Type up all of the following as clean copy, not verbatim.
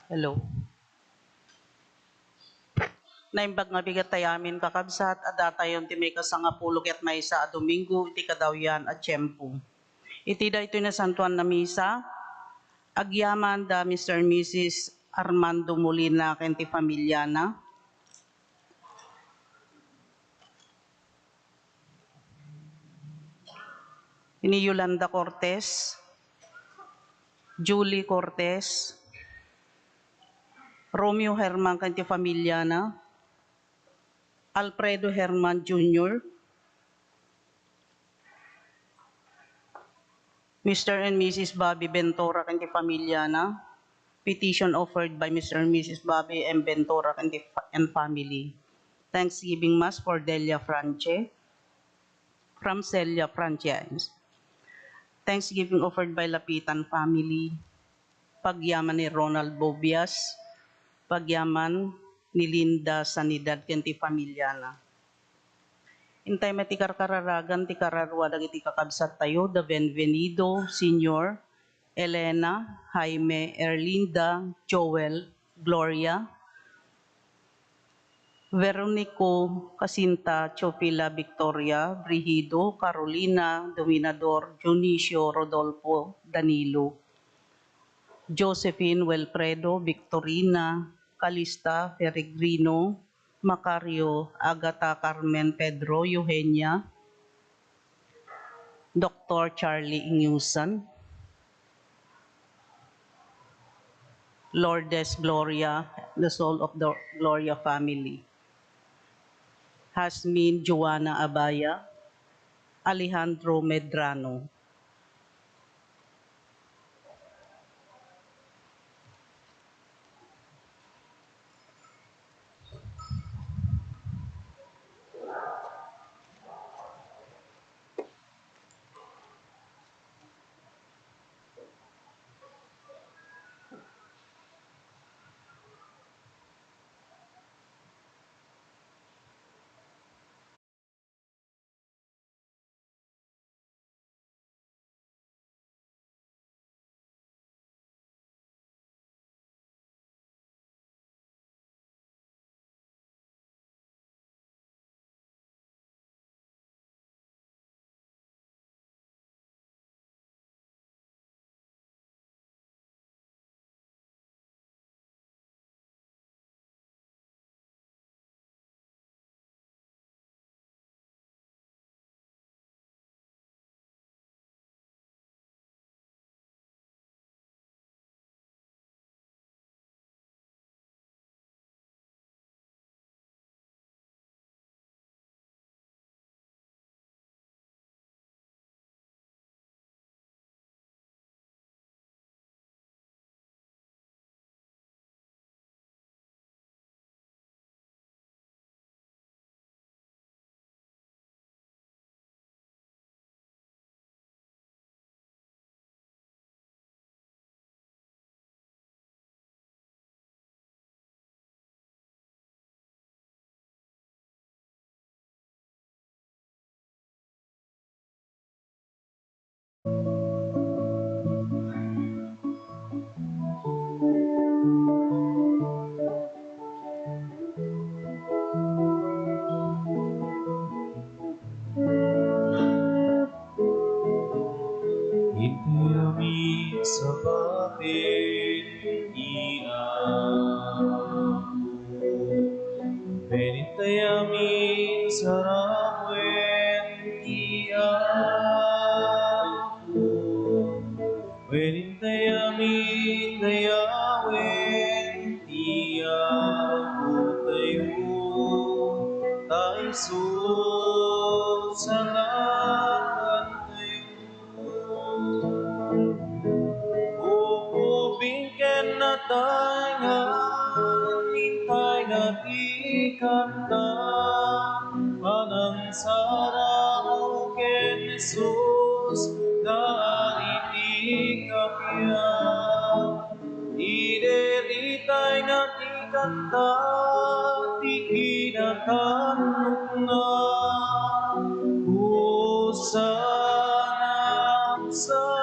Hello. Naimbag nga bigat tayamin kakabsat, adata yon ti may kasanga pulok at may sa Domingo, iti kadawyan at tiyempo. Iti da ito na santuan na misa, agyaman da Mr. and Mrs. Armando Molina kenti pamilya na. Ini Yolanda Cortez, Julie Cortez, Romeo Herman kenti pamilya na, Alfredo Herman Jr., Mr. and Mrs. Bobby Bentora kenti pamilya na, petition offered by Mr. and Mrs. Bobby M. Bentora and family. Thanksgiving Mass for Delia Franche, from Celia Franchise. Thanksgiving offered by Lapitan family. Pagyaman ni Ronald Bobias. Pagyaman ni Linda Sanidad kenti pamilyana. Intay mati kararagan ti kararwa dagiti kakabsat tayo, da Benvenido Senior, Elena, Jaime, Erlinda, Joel, Gloria, Veronico, Casinta, Chopila, Victoria, Brigido, Carolina, Dominador, Junicio, Rodolfo, Danilo, Josephine, Wilfredo, Victorina, Calista, Peregrino, Macario, Agata, Carmen, Pedro, Eugenia, Dr. Charlie Inyusan, Lourdes Gloria, the soul of the Gloria family. Hasmin Joanna Abaya, Alejandro Medrano. Iti sa bakit iamo Benitayamin sa rawen iamo Benitayamin dayawen iamo tayo tayo sa Bingken na tayo, nintay na ikanta, panang sarao ken Jesus, dari kapya. Ideritay na ikanta, di kinatanok na, Hosana, Hosana.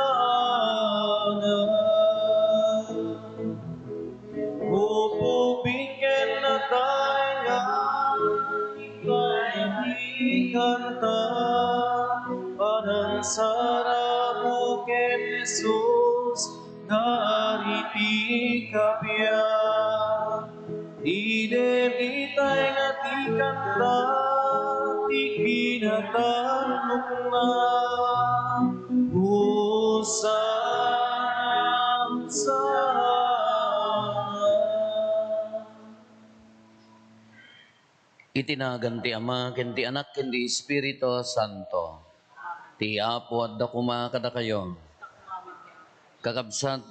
saramo ken Jesus nariti kapya idenitay nga ti kanta ti kinatanok na Hosanna, Hosanna. Itinagan ti Ama, ken ti Anak, ken ti Espiritu Santo. Ti Apo at dakuma kada kayo. Kakabsat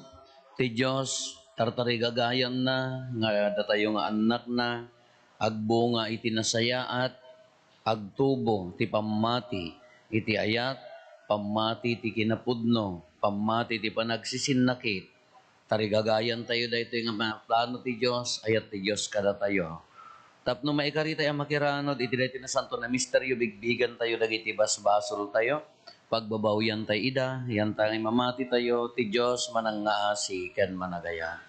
ti Diyos, tartarigagayan na, nga datayo nga anak na, agbunga iti nasayaat, agtubo ti pammati, iti ayat, pammati ti kinapudno, pammati ti panagsisinakit, tarigagayan tayo dahito yung plano ti Diyos, ayat ti Diyos kada tayo. Tapno maikari tayo makiranod, iti dahito na santo na misteryo, bigbigan tayo, dagiti basbasol tayo, pagbabawian tayo ida, yan tayo mamati tayo, ti Diyos manangaasi, ken managaya.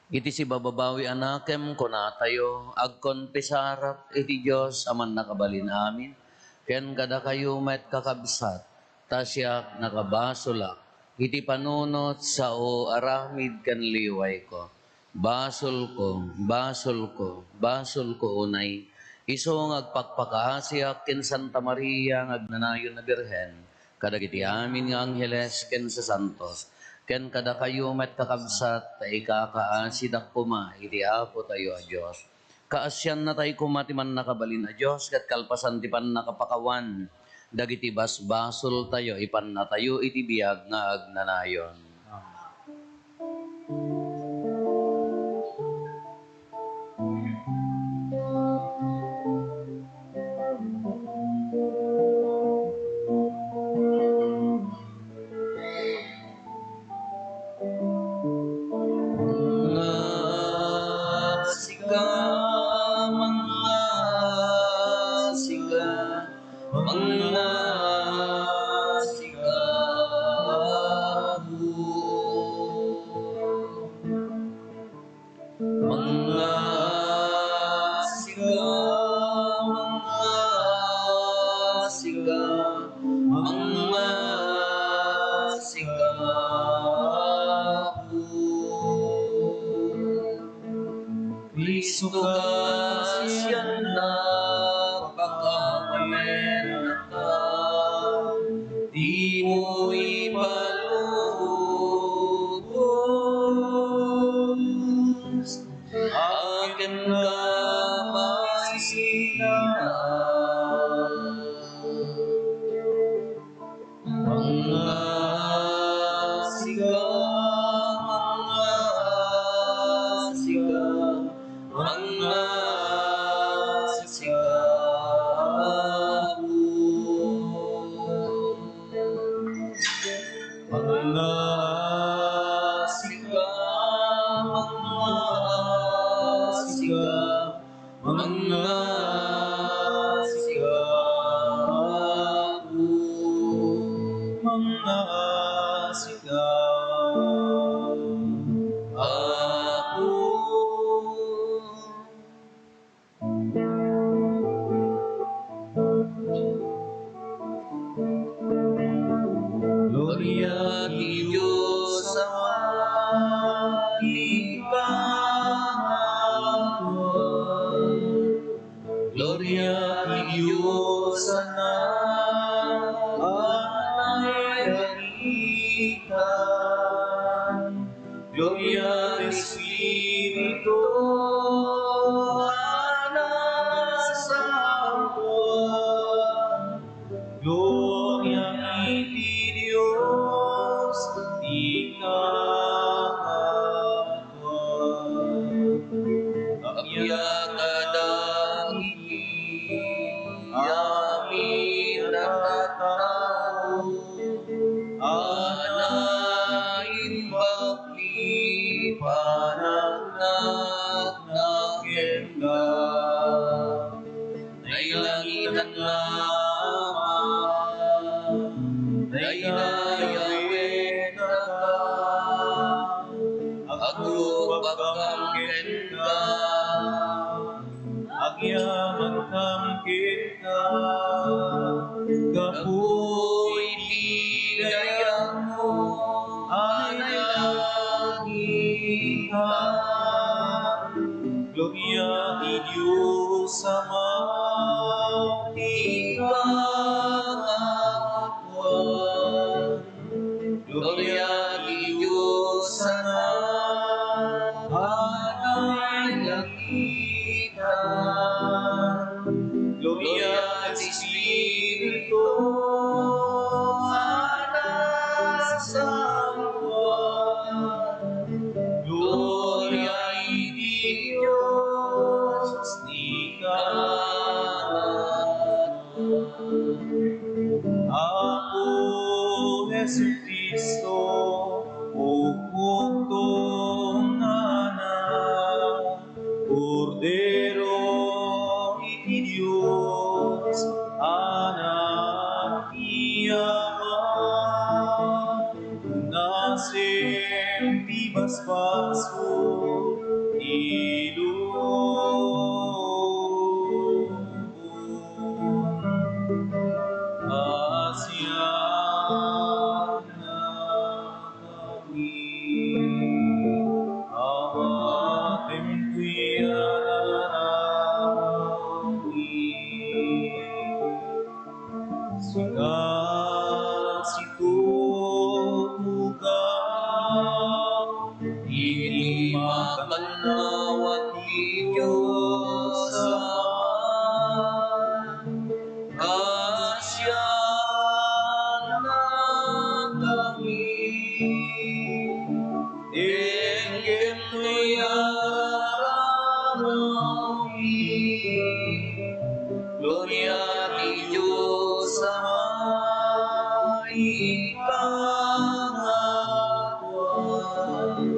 Iti si bababawi anakem kuna tayo, agkonpesarap iti Diyos aman nakabalin amin, ken kada kayo met kakabsat, tasyak nakabasolak, iti panunot sa o aramid kan liway ko. Basol ko, basol ko, basol ko unay, isong agpakpakaasyak ken Santa Maria agnanayon na Birhen, kadagiti amin nga angheles ken sa santos, ken kada kayo met kakabsat, ta ikakaasidak kuma, iti Apo tayo a Diyos. Kaasyan na tayo kumati man nakabalin a Diyos, kat kalpasan ti pan nakapakawan, dagiti basbasol tayo, ipan na tayo iti biyag nga agnanayon. Kristo kasyan na pagkamen ka, di mo ipalubos, akin ka maisinaan. Mga siga, mga Gloria ti Diyos Ama, ipangatuan. Gloria ti Diyos Anak, anayanikan. Gloria ti Espiritu, anak sampuan. Gloria iti Dios ikakatuan. Agya kadangiti amin natatao, anain bakli panagnak na kenda, nailangitan nga Yahweh agrupakam kenda, agyaman ka, kapoy tinayang mo, analagihan. Gloria di Diyos Ama, ipangakwan. Gloria di Diyos Anak, Anay langitan. Gloria di Espiritu, Anak sa buwan. Gloria di Diyos, di Ako, Jesucristo, o puntong anak, Cordero iti Diyos, anak ni Ama, nasem di basbaso, Asya na kami, awatem kuyarami. Sikat situtugaw, hindi makanawat ni Diyos Ama. Asya na kami, dengkem tuyarami. Gloria di Diyos Ama, ipangakwan.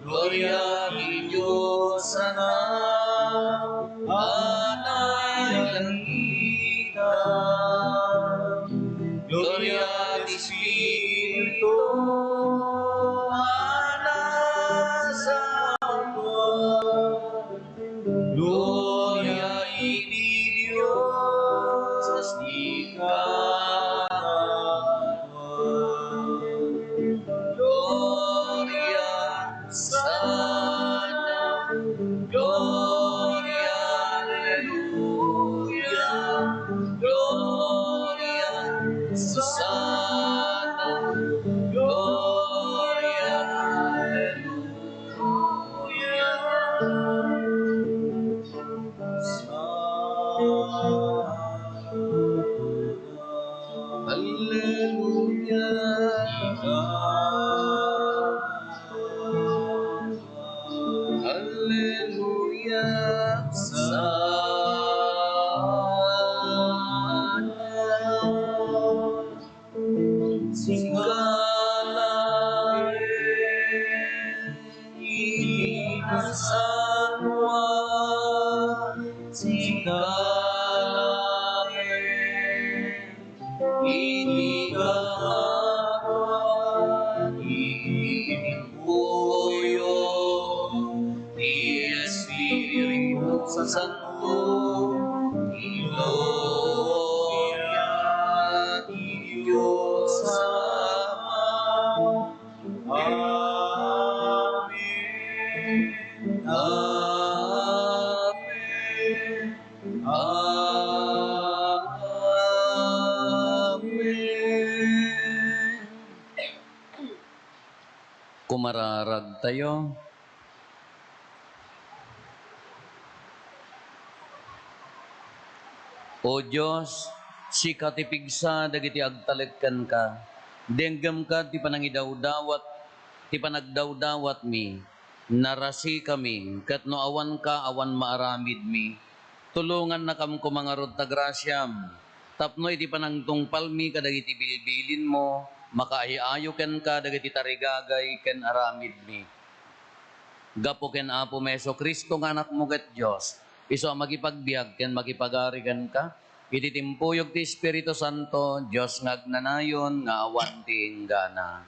Gloria di Diyos Anak, Anay langitan. Gloria di Espiritu, Anak sa buwan. Gloria iti Diyos, di katawan. Gloria sana, Gloria Alleluia, Gloria sana, Gloria Alleluia. Alleluia. Ini kawan, itimpuyo, di Espiritu Santo, gloria di Dios Ama. Amen. Amen. Amen. Kumararag tayo. O Diyos, si katipigsa dagiti agtalekkan ka. Denggam ka ti panangidawdawat, ti panagdawdawat mi. Narasi kami, kat no awan ka, awan maaramid mi. Tulungan na kam kumangarod ta grasyam. Tapno iti panangtungpal mi kadagiti bilbilin mo, makaayayo ken ka dagiti tarigagay ken aramid mi. Gapo ken Apo Meso Kristo nga anak mo ket Dios. Iso magipagbiag ken magipagarigan ka. Iti timpuyog ti Espiritu Santo, Dios nga agnanayon nga awan ti inggana.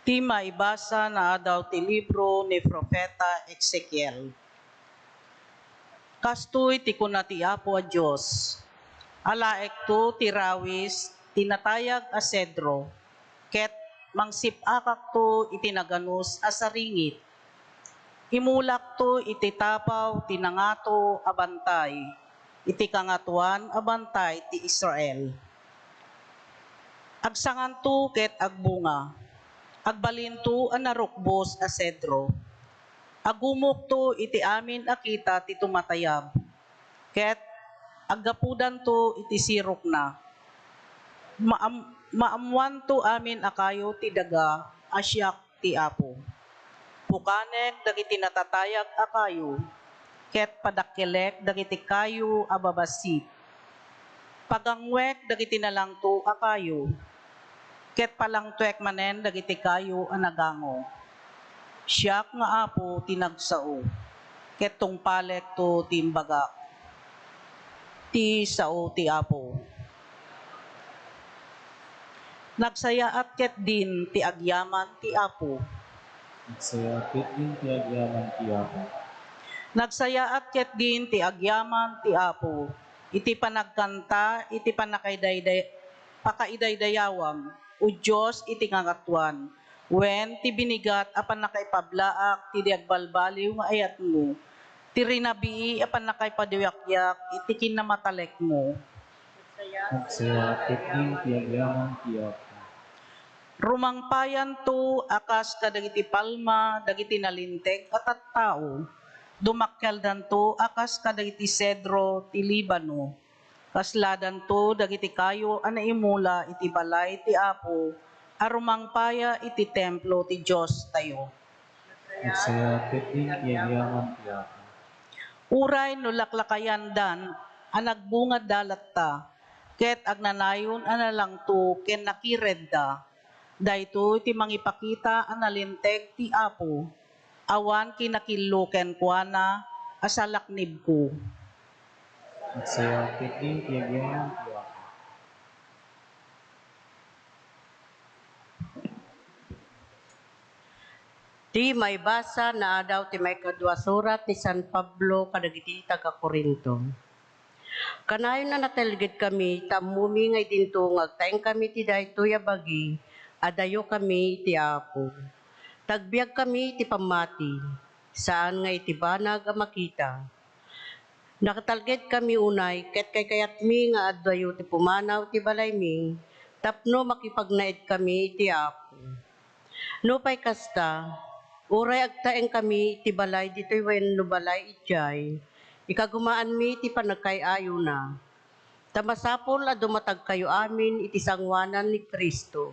Ti maibasa na daw ti libro ni Propeta Ezekiel. Kastoy ti kuna ti Apo a Diyos. Alaek to ti rawis tinatayag a sedro. Ket mangsipakak to itinaganos a saringit. Imulak to iti tapaw tinangato a bantay. Iti kangatuan a bantay ti Israel. Agsangan to ket agbunga. Agbalinto a narukbos a sedro. Agumok to iti amin akita ti tumatayab. Ket aggapudan to iti sirok na. Maamuan to amin akayo ti daga asyak ti Apo. Pukanek dagiti natatayag akayo. Ket padakkelek dagiti kayo ababasit. Pagangwek dagiti nalangto akayo. Ket palangtuek manen dagiti kayo anagango. Siyak nga Apo tinagsao. Ket tungpalek to timbaga. Ti sao ti Apo. Nagsayaat ket din ti agyaman ti Apo. Nagsayaat din ti agyaman ti Apo. Nagsayaat ket din ti agyaman ti Apo. Iti panagkanta, iti pakaidaydayawam. O Diyos iti ngangatuan. Wen ti binigat apan nakaipablaak ti diagbalbaliw nga ayat mo. Ti rinabii apan nakaipadiwakyak iti kinamatalek mo. Nagsayaat din ti agyaman ti Apo. Rumangpayan to akas kadagiti palma dagiti nalinteg at tao. Dumakkeldan to akas kadagiti sedro ti Libano. Kasladan to dagiti kayo anaimula iti balay ti Apo. Arumangpaya iti templo ti Diyos tayo. Nagsayaat din ti agyaman ti Apo. Uray no laklakayan dan anagbungad dalat ta. Ket agnanayon analang to ken nakired da. Dayto iti mangipakita analinteg ti Apo. Awan kinakillo ken kuana asalaknib ko. Nagsayaat din ti agyaman ti Apo. Ti may basa na adaw ti may kadwa surat ni San Pablo kadagiti taga Corinto. Kanayon na natelged kami tamumi ngay dinto ngagtaeng kami ti daytoy a bagi adayo kami ti Apo. Tagbiag kami ti pamati saan nga iti banag a makita. Nakatalged kami unay ket kayat mi nga adayo ti pumanaw ti balay mi tapno makipagnaed kami ti Apo. No pay kasta, uray agtaeng kami ti balay ditoy wenno balay ijay. Ikagumaan mi ti panagkay-ayo na. Tamasapol a dumatag kayo amin iti sangwanan ni Kristo.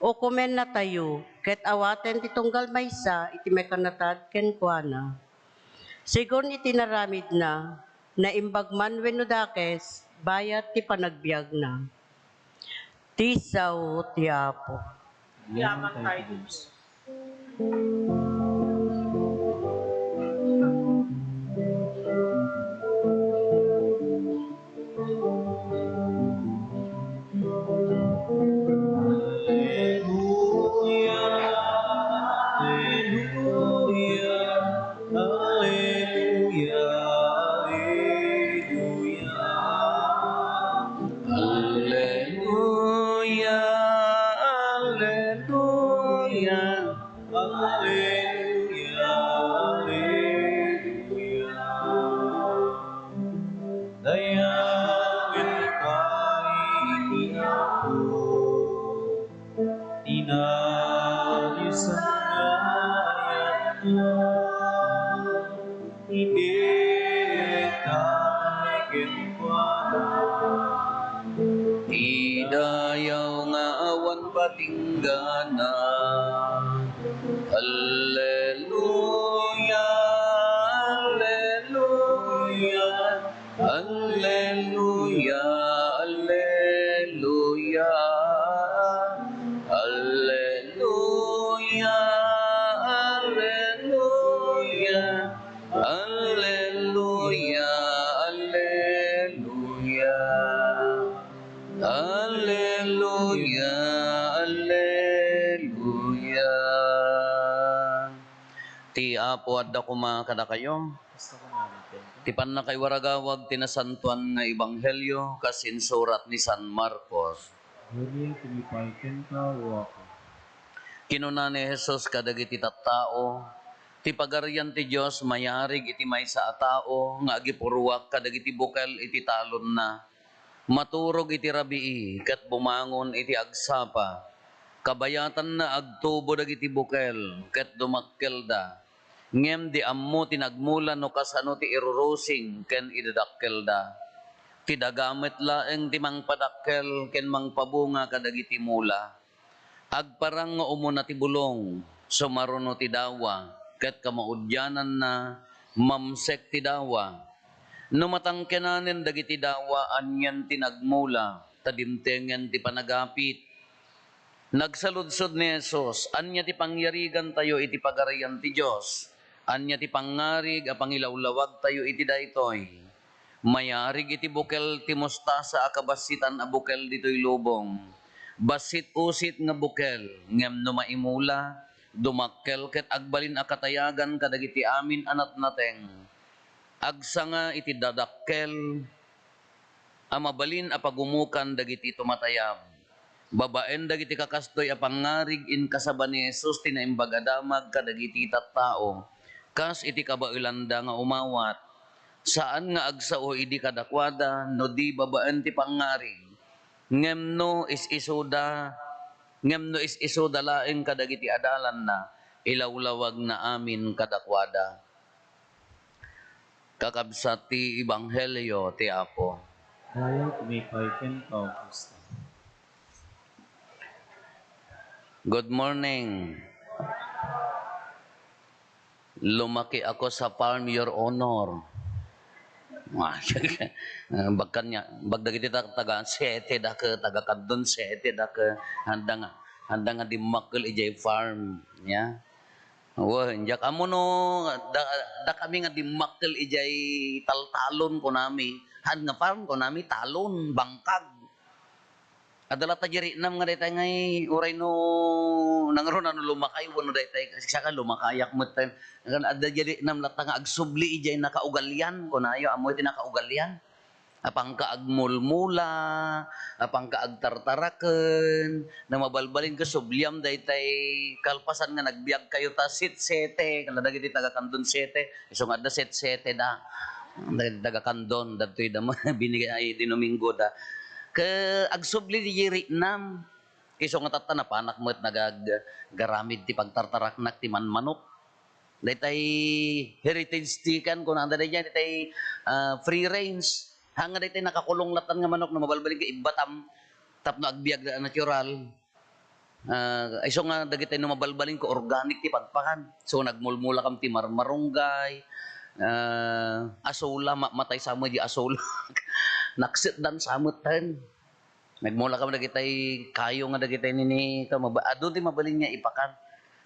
O komen na tayo, ket awaten ti tunggal maysa iti may kanatad ken kuana. Sigon iti naramid na, naimbagman wenno dakes, bayat ti panagbiag na. Tisaw ti Apo. Yaman tayo Diyos. Alleluia, alleluia. Alleluia, alleluia. Dayawin tayo ni Apo, inalisangayan na, inetay kenkuana. Idayaw nga awan patinggana. Alleluia, alleluia, alleluia, alleluia, alleluia, alleluia, alleluia, alleluia. Alleluia, alleluia. Ti apo adda kuma kada kayo. Gusto ko namin tenta. Ti pan na kay waragawag tinasantuan nga ebanghelyo kasin surat ni San Marcos. Gloria tumipay tenta o ako. Kinuna ni Jesus kadagiti tattao, ti pagarian ti Dios mayarig iti maysa a tao nga agipuruwak kadagiti bukel iti talon na. Maturog iti rabii ket bumangon iti agsapa. Kabayatan na agtubo dagiti bukel ket dumakkel da. Ngem di ammo tinagmulan no kasano ti irurusing ken idadakkel da. Ti dagamit laeng ti mangpadakkel ken mangpabunga kadagiti mula. Agparang nga umuna ti bulong, sumaruno ti dawa, ket kamaudyanan na mamsek ti dawa. No matangkenanen dagiti dawa, anyan tinagmula, tadimtengen ti panagapit. Nagsaludsod ni Jesus, anya ti pangyarigan tayo iti pagarian ti Diyos, anya ti pangarig a pangilawlawag tayo iti daytoy. Mayarig iti bukel ti mostasa a kabasitan a bukel ditoy lubong. Basit-usit nga bukel, ngem no maimula, dumakkel ket agbalin a katayagan kadagiti amin anat nateng. Agsanga iti dadakkel, a mabalin a pagumukan dagiti tumatayab. Babaen dagiti kakastoy a pangarig in kasaba ni Jesus tinaimbag adamag kadagiti tattao. Kas iti kabailanda nga umawat. Saan nga agsao idi kadakwada no di babaen ti pangarig. Ngem no is isoda laeng kadagiti adalan na ilawlawag na amin kadakwada. Kakabsat ti ebanghelyo ti Apo. Gloria tumipay tenta o Kristo. Good morning. Lumaki ako sa farm, Your Honor. Bagkan niya, bagdagiti taga sete da ke taga kadon sete da ke handa nga dimakkel ijay farm ya. Wah, injak amo no da kami nga dimakkel ijay taltalon ko nami. Han nga farm ko nami talon bangkag. Adalah tajiri nam nga daytay ngay uray no nangaron ano lumakay wano daytay saka lumakayak met time kan ada jadi nam latang agsubli ijay nakaugalyan kunayo amoy ti nakaugalyan apang ka agmulmula apang ka agtartaraken na mabalbalin ka subliam daytay kalpasan nga nagbiag kayo ta sete kala dagiti taga Kandon sete iso nga da sete da taga Kandon datoy da binigay ay di Domingo da ke agsubli di jiri nam iso nga tata na panak mo't nagagaramid ti pagtartaraknak ti manmanok daytay heritage tikan kun anda dayjay daytay free range hanga daytay nakakulong latan nga manok na mabalbalin ka ibatam tapno agbiag da natural iso nga dagitay no mabalbalin ko organic ti pagpakan so nagmulmula kam ti marmarunggay asula matay samo di asula naksit dan samutan nagmula ka dagitay kayo nga dagitay nini ka adun ti mabalin niya ipakan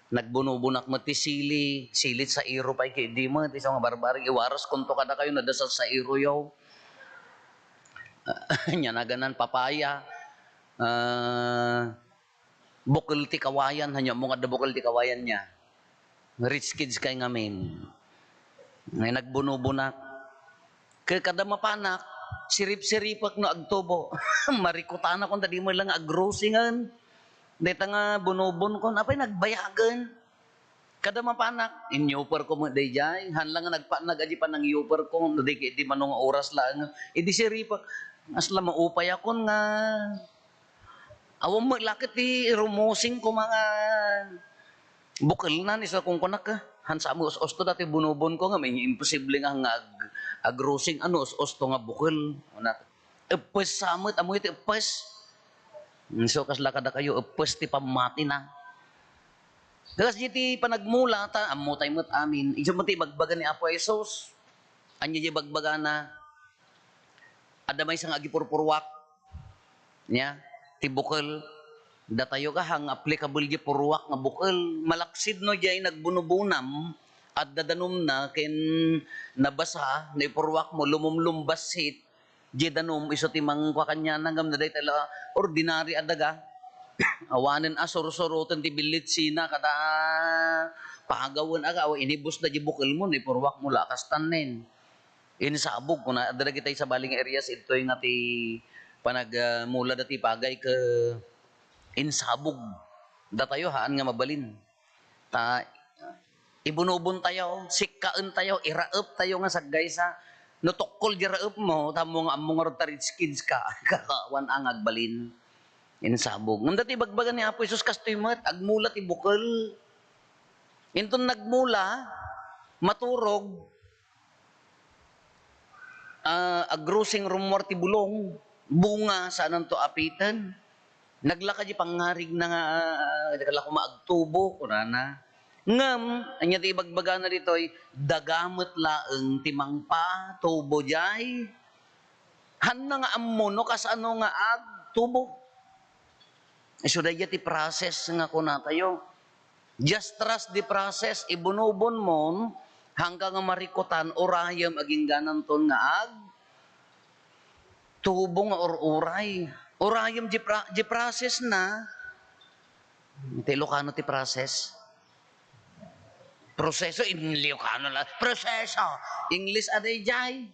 nagbunubunak mo ti silit sa iro pay kay di mo ti nga barbarig iwaras kunto kada kayo nadasal sa iro yaw nya naganan papaya bukol ti kawayan hanya mo nga da bukol ti kawayan niya rich kids kay ngamin ngay nagbunubunak kay kada mapanak sirip-siripak no agtubo marikutan ako tadi mo lang agrosingan deta nga bunubon ko apay nagbayagan kada mapanak inyuper ko mo dayjay hanlang nga nagaji pa nang yuper ko di manong oras lang idi siripak asla maupay akon nga awam mo lakit ti rumosing ko mga bukal na ni sa kung kunak ka hansa mo os-osto dati bunubon ko nga may imposible nga agrosing ano os-osto nga bukal epes samot amoy ti epes so kasla kada kayo epes ti pamati na kasi ti panagmula ta ammo tay met amin iso mo ti bagbaga ni Apo Jesus anya di bagbaga na adamay sang agipurpurwak nya ti bukal datayo ka hang applicable di purwak nga bukal malaksid no jay nagbunubunam at dadanum na ken nabasa na ipurwak mo lumumlumbasit di danom iso ti mangkwa kanya nanggam na day tala ordinary adaga Awanen asur-surutan ti bilit sina kada pagawan aga o inibus na di bukil mo ni purwak mo lakas tanin. Inisabog ko na adala kita sa baling areas ito yung ati mula dati pagay ke insabog. Datayo haan nga mabalin. Ta ibunubon tayo, sikkaan tayo, iraep tayo nga saggay sa no tokkol di raep mo tamo nga among Rotary kids ka kakawan ang agbalin. Insabog. Ngam dati bagbagan ni Apo Isus kastoy met agmula ti bukal. Inton nagmula maturog agrusing rumor ti bulong bunga saan to apitan. Naglaka di pangarig na nga kala ko maagtubo kunana. Ngam anya ti bagbagan na ditoy dagamot laeng timang pa tubo jay. Han na nga ammo no kas ano nga agtubo. Isudaya ti process nga kuna tayo. Just trust the process. Ibunubon mo hanggang nga marikutan orayam aging ganan ton nga ag tubo nga or uray. Orayam di process na. Ti Ilocano ti process. Proseso in Ilocano la. Proseso. English aday jay.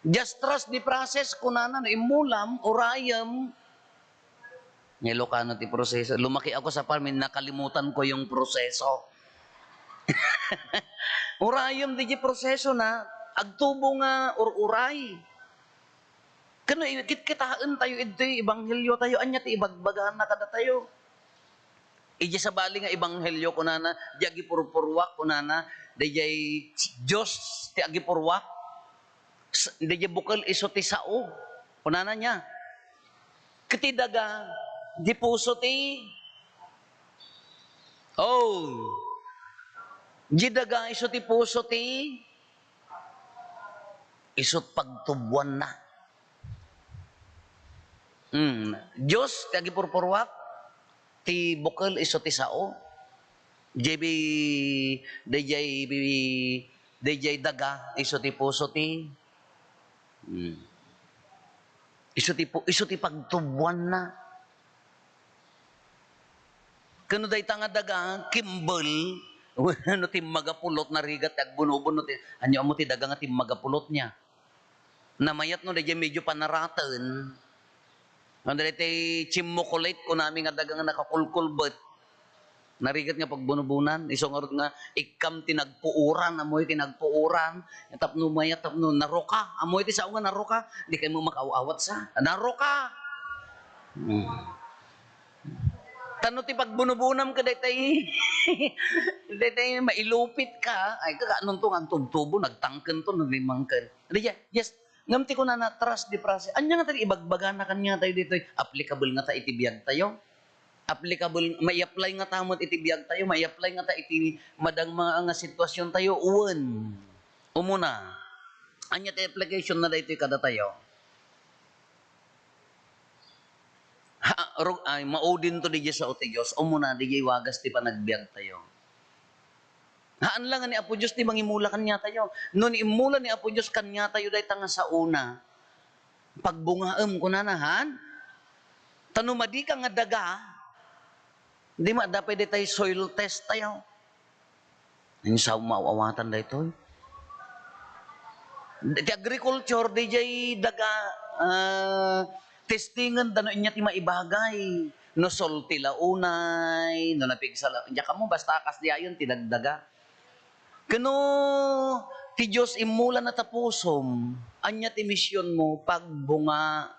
Just trust the process kunana imulam orayam. Ilocano ti proseso. Lumaki ako sa farm, nakalimutan ko yung proseso. Urayom di proseso na, agtubo nga uray. Kano, kitaan tayo ito, ibanghelyo tayo, anya ti ibagbagaan na kada tayo. Ija sa bali nga ibanghelyo kunana, di agipurpurwak kunana, di jay Diyos ti agipurwak, di jay bukal iso ti sao, kunana niya. Ketidaga, di puso ti. Oh. Di daga iso ti puso ti. Isot pagtubuan na. Diyos, ti agipurpurwak, ti bukal iso ti sao. DJ daga, iso ti puso ti. Iso ti pagtubuan na. Kano day tanga daga, kimbal, no ti magapulot na rigat, agbunubon no ti, anyo mo ti daga nga ti magapulot niya. Namayat no, day medyo panaratan. Ano day ti chimukulate ko namin nga daga nga nakakulkulbet. Narigat nga pagbunubunan, iso nga nga, ikam tinagpuuran, amoy tinagpuuran, tapno maya, tapno naroka, amoy ti sao nga naroka, di kayo mo makaawat sa, naroka! Tano ti pagbunubunam ka daytay daytay mailupit ka ay kakanon to ang tubtubo nagtangken to naglimangken. Yes, ngam ti kunana trust the process. Anya nga tadi ibagbaga na kanya tayo dito applicable nga ta itibiyag tayo. Applicable may-apply nga tamot itibiyag tayo, may-apply nga ta iti madang mga nga sitwasyon tayo uwan. Umuna. Anya ti application na dayto kada tayo. Ay maudin to DJ sa Diyos o muna DJ wagas ti panagbiag tayo. Haan lang ni Apo Diyos ti mangimula kanya tayo. Noon imula ni Apo Diyos kanya tayo day tanga sa una. Pagbungaem ko na nahan. Tanumadi ka nga daga. Di ma dapat day tayo soil test tayo. Ang sa maawatan day to. Di agriculture DJ daga testingan dano inya ti maibagay no sol ti launay no napigsala nya kamo basta kas di ayon ti dagdaga kano ti Dios imula na tapusom anya ti misyon mo pagbunga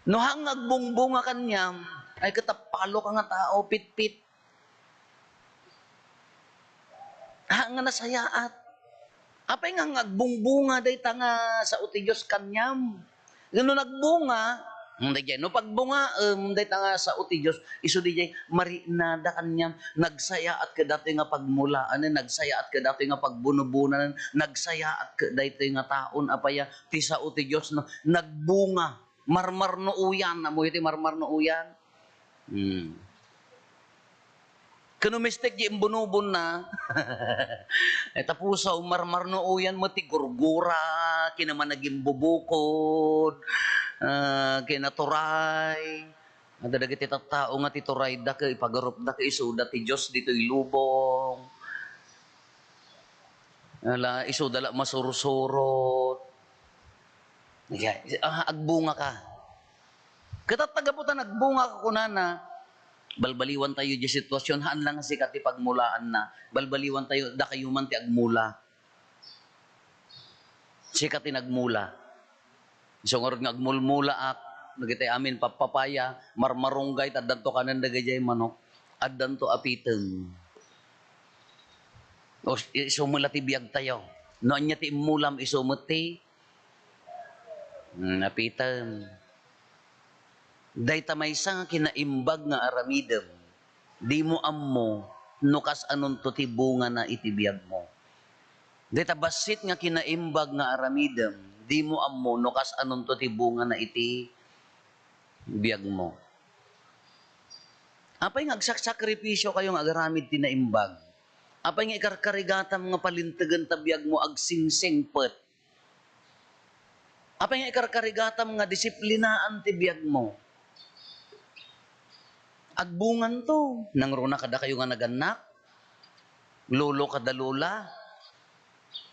no hangag bungbunga kanyam ay katapalo ka nga tao pitpit hanga nasayaat. Apay nga nagbungbunga day tanga sa uti Diyos kanyam. No nagbunga, no pagbunga, day tanga sa uti Diyos, iso di jay marinada kanyam, nagsaya at kadati nga pagmulaan, nagsaya at kadati nga pagbunubunan, nagsaya at kadati nga taon, apaya, ti sa uti Diyos, no, nagbunga, marmar no uyan, amoy ti marmar no uyan. Kano mistek di imbunubon na. Tapusaw, marmar no uyan mo ti gurgura, kinaman naging bubukod. kinaturay. At dagiti tattao nga ti turay da ka ipagarup da ka isuda ti Dios dito ilubong. Ala isuda la masursurot. Agbunga ka. Katatagaputan agbunga ka kunana. Balbaliwan tayo di sitwasyon haan lang si kati pagmulaan na. Balbaliwan tayo da kayo man ti agmula. Si kati nagmula. So nga nga agmulmula ak nagitay amin papapaya, marmarunggay, taddanto kanan dagajay manok, addanto apiteng. O isumula ti biyag tayo. Noon niya ti imulam isumuti. Apiteng. Day tamay sa kinaimbag nga aramidem. Di mo ammo, nukas anon to ti bunga na itibiyag mo. Day tabasit nga kinaimbag nga aramidem. Di mo ammo, nukas anon to ti bunga na iti biyag mo. Apay nga agsakripisyo kayong agaramid tinaimbag. Apay nga ikarkarigatam nga palintagan tabiyag mo agsingsingpet. Apay nga ikarkarigatam nga disiplinaan ti biyag mo. Agbungan to. Nangruna kada kayo nga naganak. Lolo kada lola.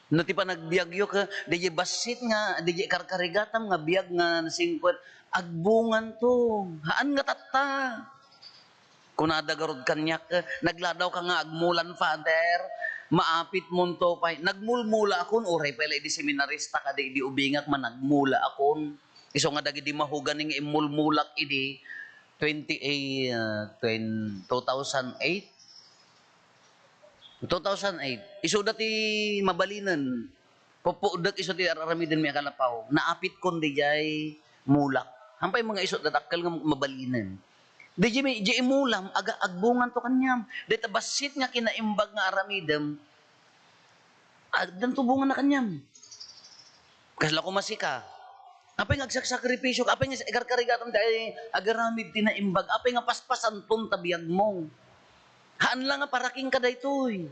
No ti pa nagbiagyo ka, DJ basit nga, DJ karkarigatam nga biag nga nasingpet. Agbungan to. Haan nga tatta. Kung nadagarod kanyak, nagladaw ka nga agmulan, Father, maapit mo to pa. Nagmulmula akon, uray pala di seminarista ka, di ubingak man nagmula akon. Iso nga dagi di mahugan ng imulmulak idi 2008. 2008. Iso dati mabalinan. Pupudak iso ti aramidin may kalapaw. Naapit kon di jay mulak. Hampay mga iso datakal nga mabalinan. Di jay imulam, agbungan to kanyam. Di tabasit nga kinaimbag nga aramidem. Agdan tubungan na kanyam. Kasla ko masika. Apay nga agsakripisyo, apay nga ikarkarigatam dahil agaramid tinaimbag, apay nga paspasan ton tabiyag mo. Haan lang nga paraking ka daytoy.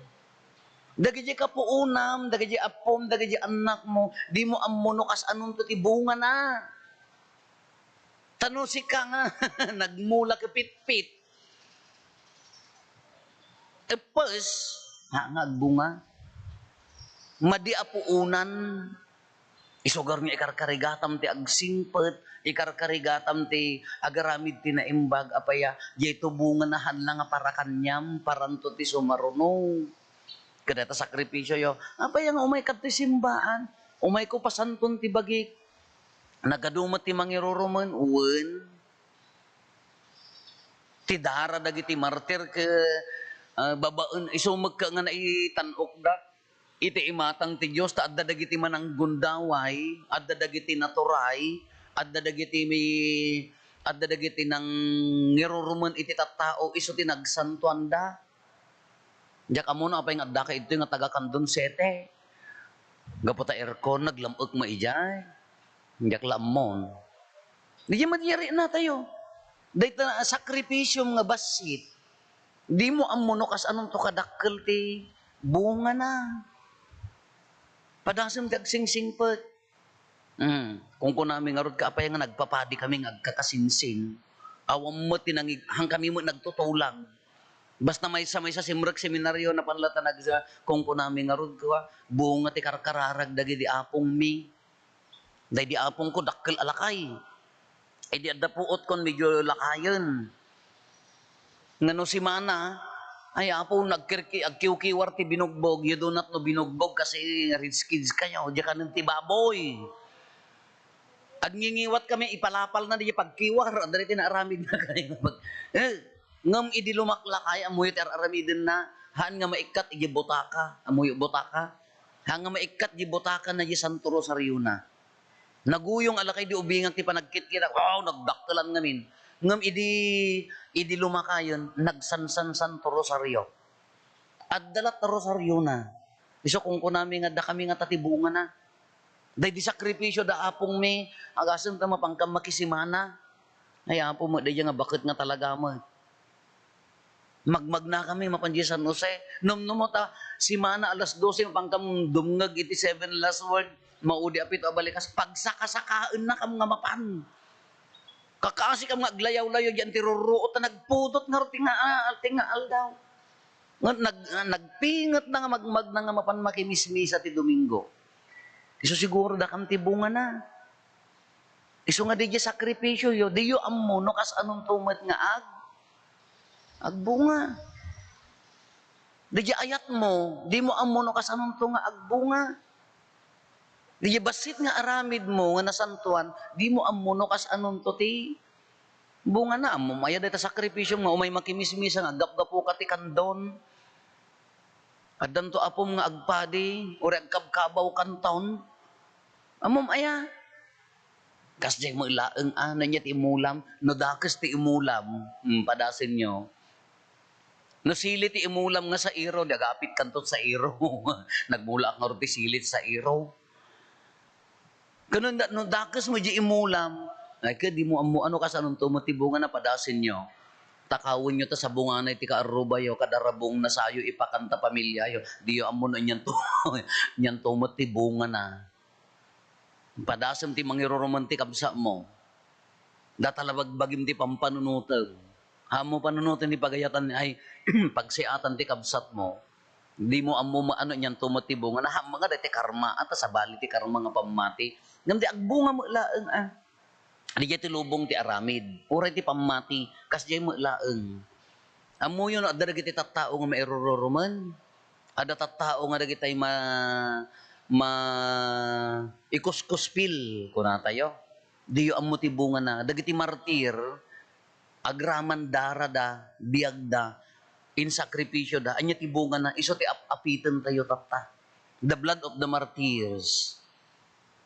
Dagiti ka po unam, dagiti apom, dagiti anak mo, di mo amuno kas anong to tibunga na. Tano si ka nga, nagmula ka pit-pit. Epes, nga agbunga. Madi apuunan. Isugar nga ikarkarigatam ti agsingpet, ikarkarigatam ti agaramid ti naimbag, apaya, jayto bunga na hanlang nga para kanyam, paranto ti sumaruno. Kadata sakripisyo yo, apaya nga umay kat ti simbaan, umay ko pasanton ti bagik, nagadumat ti mangiruruman, uwan. Ti dara dagiti martir ke babaen, isumag ka nga naitanok da. Iti imatang ti Diyos, ta adda dagiti manang gundaway, adda dagiti naturay, adda dagiti nang ngiruruman iti tattao, iso ti nagsantuan da. Diyak amo na apay nga adda ka ito nga taga Kandon Sete. Gaputa aircon, naglamok maijay. Diyak lamon. Di madiyari na tayo. Dahil na sakripisyo nga basit, di mo amuno kas anong to kadakkel ti bunga na. Padasam dagsingsingpet. Kung kunami nga rod ka, apay nga nagpapadi kami ngagkakasinsin. Awam mo tinangig, hang kami mo nagtutulang. Basta may sa simrek seminaryo na panlatanag sa kung kunami nga rod ka, bunga ti karkararag dagi di apong mi. Dahil di apong ko dakkel alakay. E di adda puot kon medyo lakayan. Ngano si Mana, ay apo agkiwkiwar ti binugbog, you do not know binugbog kasi rich kids kayo, di ka ng tibaboy. At ngingiwat kami, ipalapal na di pagkiwar, dali tinaaramid na kayo. Ngam idi lumaklakay, amuyo ti aramidin na, haan nga maikat, iji botaka, amuyo botaka, haan nga maikat, iji botaka na iji Santo Rosario na. Naguyong alakay di ubingan ti panagkit-kita, wow, nagdaktalan ngamin. Ngam idi lumakayon, nagsansan Santo Rosario. At dalat na Rosario na. Iso kung kunami nga da kami nga tatibunga na. Dahil di sakripisyo da apong may, agasang ta mapangkam makisimana. Ay apong mo, dahil nga bakit nga talaga mo. Magmag na kami, mapanji San Jose. Num mo ta, simana alas 12, mapangkam dumngag iti 7 last word. Maudi apit o balikas, pagsakasakaan na kam nga mapan. Kakaasi ka mga aglayaw-layo diyan tiruruot na nagpudot nga tingaal daw. Nagpingat na nga magmag na nga mapan makimismisa ti Domingo. Iso siguro da kam ti bunga na. Iso nga di sakripisyo yo, di yo ammo no kas anong tumet nga agbunga. Di ayat mo, di mo ammo no kas anong to nga agbunga. Di basit nga aramid mo nga nasantuan, di mo ammo no kas anong to ti bunga na ammo maya data sakripisyo nga umay makimismisa nga gapgapo ka ti kandon. Addan to apom nga agpadi, uri agkabkabaw kanton. Amom aya. Kas jay mo ilaeng ana niya ti imulam, no dakes ti imulam, padasin nyo. No sili ti imulam nga sa iro, dagapit kantot sa iro. Nagmula nga ti silit sa iro. Ganun, no dakes mo di imulam, ay ka di mo ano kas anong tumutibungan na padasin nyo. Takawin nyo ta sa bunga na iti kaaruba yo, kadarabong na sayo ipakanta pamilya yo. Di yo amo na nyan tumutibungan na. Padasam ti mangiromantik absa mo. Datalabagbagim ti pampanunutan. Hamo panunutan ti pagayatan ay pagsiatan ti kabsat mo. Di mo amo ano nyan tumatibungan na hamo nga dati karma at sa bali ti karma nga pamati. Ngam di agbunga mo laeng Di ti lubong ti aramid. Uray ti pamati kas jay mo laeng. Amo yun adda dagiti tattao nga mairororoman. Ada tattao nga dagiti ikuskuspil kuna tayo. Diyo ang mutibungan na. Dagiti martir, agraman darada, biagda, in sakripisyo da, anya tibungan na, iso ti apitan tayo tata. The blood of the martyrs.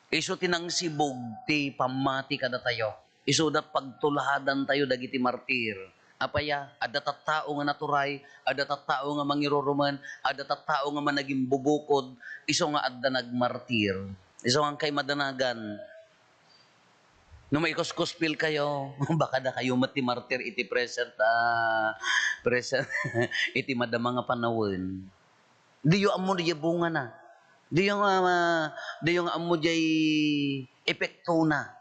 Iso tinang sibog, ti pamati kada tayo. Iso dat pagtulahadan tayo dagiti martir. Apaya, ada tattao nga naturay, ada tattao nga mangiroruman, ada tattao nga managing bubukod, iso nga adda nagmartir. Iso nga kay madanagan. No may kuskuspil kayo, baka na kayo mati martir iti present iti madama nga panawin. Diyo amo diya bunga na. Diyo nga amo diya epekto na.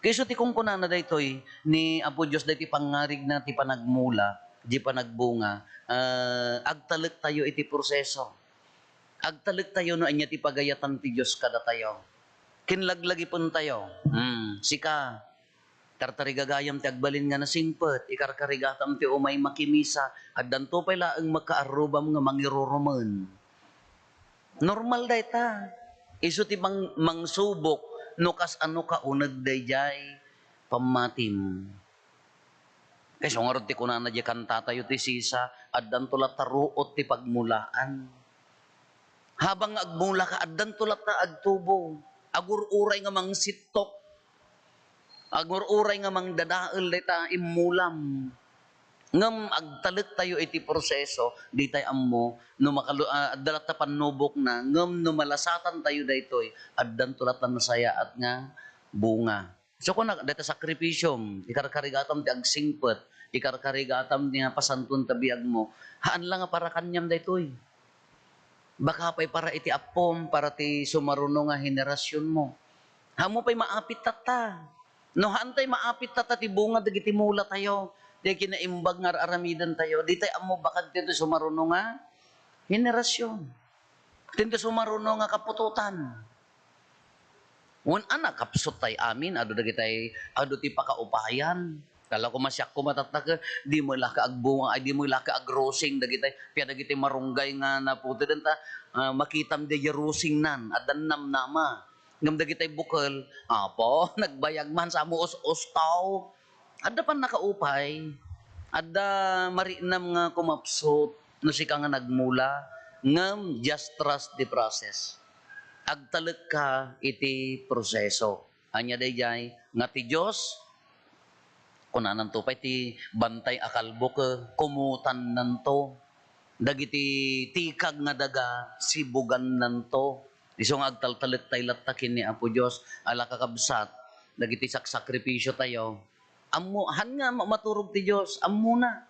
Kayso ti kung kuna na daytoy ni Apo Diyos dayti pangarig na ti panagmula, di panagbunga, agtalag tayo iti proseso. Agtalag tayo no anya ti pagayatan ti Diyos kada tayo. Kinlaglagi pun tayo. Sika, tartarigagayam ti agbalin nga nasingpet, ikarkarigatam ti umay makimisa, at danto pa'y laang makaarubam nga mangiruruman. Normal dayta. Iso ti mangsubok, nukas ano ka unag dayjay pamatim. Kaya sungarod ti kunana di kantatayo ti sisa addan tulat taruot ti pagmulaan. Habang agmula ka addan tulat na agtubo. Agururay nga mang sitok. Agururay nga mang dadael dayta imulam. Ngam agtalit tayo iti proseso di tayo ammo no dalat ta panubok na ngam no malasatan tayo daytoy addan tulatan na saya at nga bunga. So kun data sakripisyom ikarkarigatam ti agsingpet ikarkarigatam ti pasantun tabiag mo haan lang nga para kanyam daytoy. Baka pa'y para iti apom para ti sumaruno nga henerasyon mo. Hamo pa'y maapit tata. No hantay maapit tata ti bunga dagiti mula tayo. Di kinaimbag nga aramidan tayo. Di tayo amo bakad dito sumaruno nga henerasyon. Dito sumaruno nga kapututan. Wan anak kapsot tayo amin. Ado ti pakaupayan. Kala ko masyak ko matataka. Di mo ilaka agbunga. Ay di mo ilaka agrosing. Kaya dagiti marunggay nga naputi din ta. Makitam di yarusing nan. Adan namnama. Ngam dagiti bukal. Apo, nagbayag man sa amo us-ustaw. Ada pa nakaupay, ada marinam nga kumapsot, no sika nga nagmula, ngam just trust the process. Agtalag ka iti proseso. Anya dayjay, nga ti Diyos, kunanan to pa iti bantay akalbo ka, kumutan nanto, dagiti tikag nga daga, sibugan nanto. Iso nga agtaltalag tayo latakin ni Apo Diyos, ala kakabsat, dagiti saksakripisyo tayo, ammo han nga maturog ti Dios ammo na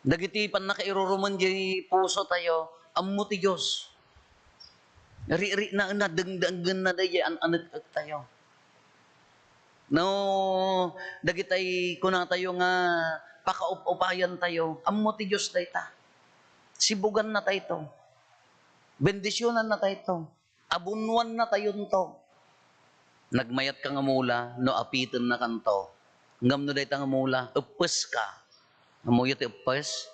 dagiti pan nakairuruman di puso tayo ammo ti Dios ri na dengdengen na dayi anag tayo No, dagitay kuna tayo nga pakaup-upayan tayo. Ammo ti Diyos dayta. Sibugan na tayo to. Bendisyonan na tayo to. Abunwan na tayo to. Nagmayat ka nga mula, no apitin na kanto. Ngam no dayta nga mula, uppes ka. Amoy ti uppes.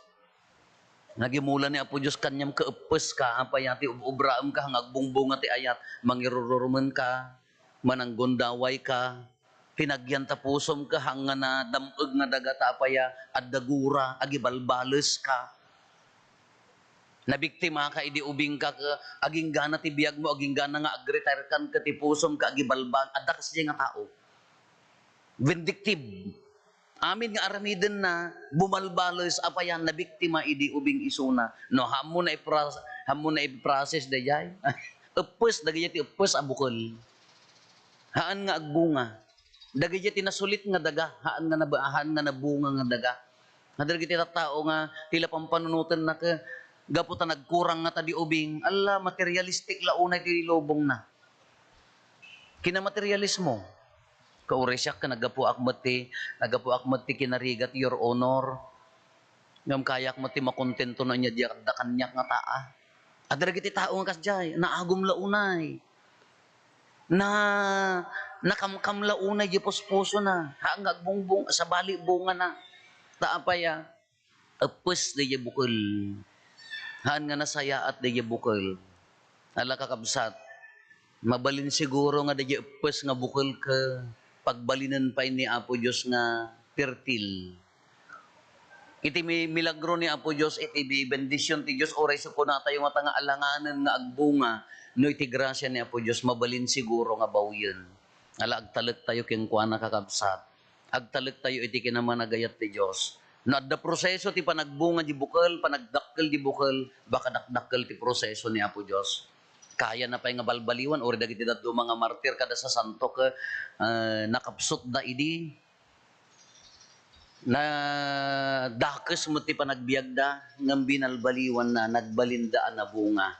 Nagimula ni Apo Diyos kanyam ka uppes ka, apayati ubraam ka, hangagbungbunga ti ayat, mangirururuman ka, mananggondaway ka, pinagyan tapusom ka, hanga na dameg nga daga tapaya, addagura, agibalbales ka. Nabiktima ka, idi ubing ka, aging gana ti biyag mo, aging gana nga agretire kan ka, ti pusom ka, agibalbal, adda kasi nga tao. Vindictive. Amin nga aramiden na bumalbalos apayan na biktima idi ubing isuna. No hammo na i-process dayay. Uppes dagiti uppes abukol. Haan nga agbunga. Dagiti nasulit nga daga, haan nga nabaahan nga nabunga nga daga. Dagiti tattao nga tila pampanunutan na ka gaputa nagkurang nga tadi ubing. Alla materialistic launay ti lobong na. Kinamaterialismo. Kauresyak ka nagapu akmat ti kinarigat your honor. Ngam kayak mo ti makontento na niya diya da kanyak nga taa. Adaragiti tao nga kasjay, naagum launay. Nakamkam launay di posposo na. Hangag bungbong sa bali bunga na. Taapaya, apes di bukol. Haan nga nasaya at di bukol. Ala kakabsat, mabalin siguro nga di apes nga bukol ka. Pagbalinan pa ni Apo Diyos nga fertil. Iti may milagro ni Apo Diyos, iti bendisyon ti Diyos, oray sa kuna tayo nga nga alanganan nga agbunga, no iti grasya ni Apo Diyos, mabalin siguro nga bawyan. Ala, agtalag tayo king kuha na kakabsat. Agtalag tayo iti kinamanagayat ti Diyos. No, adda proseso ti panagbunga di bukal, panagdakkel di bukal, baka dakdakkel ti proseso ni Apo Diyos. Kaya na pa nga balbaliwan or dagiti dadto mga martir kada sa santo ka nakapsot da idi na dakes mo ti panagbiag da ngam binalbaliwan na nagbalindaan na bunga.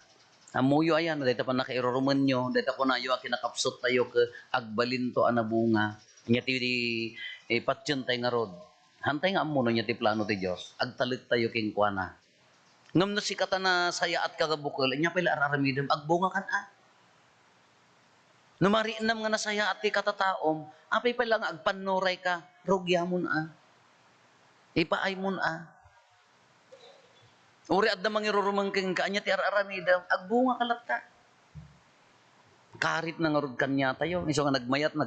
Amuyo ayan dayta pa nakairoruman nyo dayta ko nayo kinakapsot tayo ka agbalinto ana bunga. Nya ti patyon tay nga rod. Hantay nga amuno nya ti plano ti Dios. Agtalit tayo king kuana. Ngam na sikata na saya at kagabukol, inya pala araramidam, agbunga kan a. Numariinam nga nasaya at ti katataom, apay pala nga agpanuray ka, rogya mo na. Ipaay mo na. Uri at na mangirurumang kang kaanya ti araramidam, agbunga kalata. Karit na nga rod kanya tayo. Iso nga nagmayat,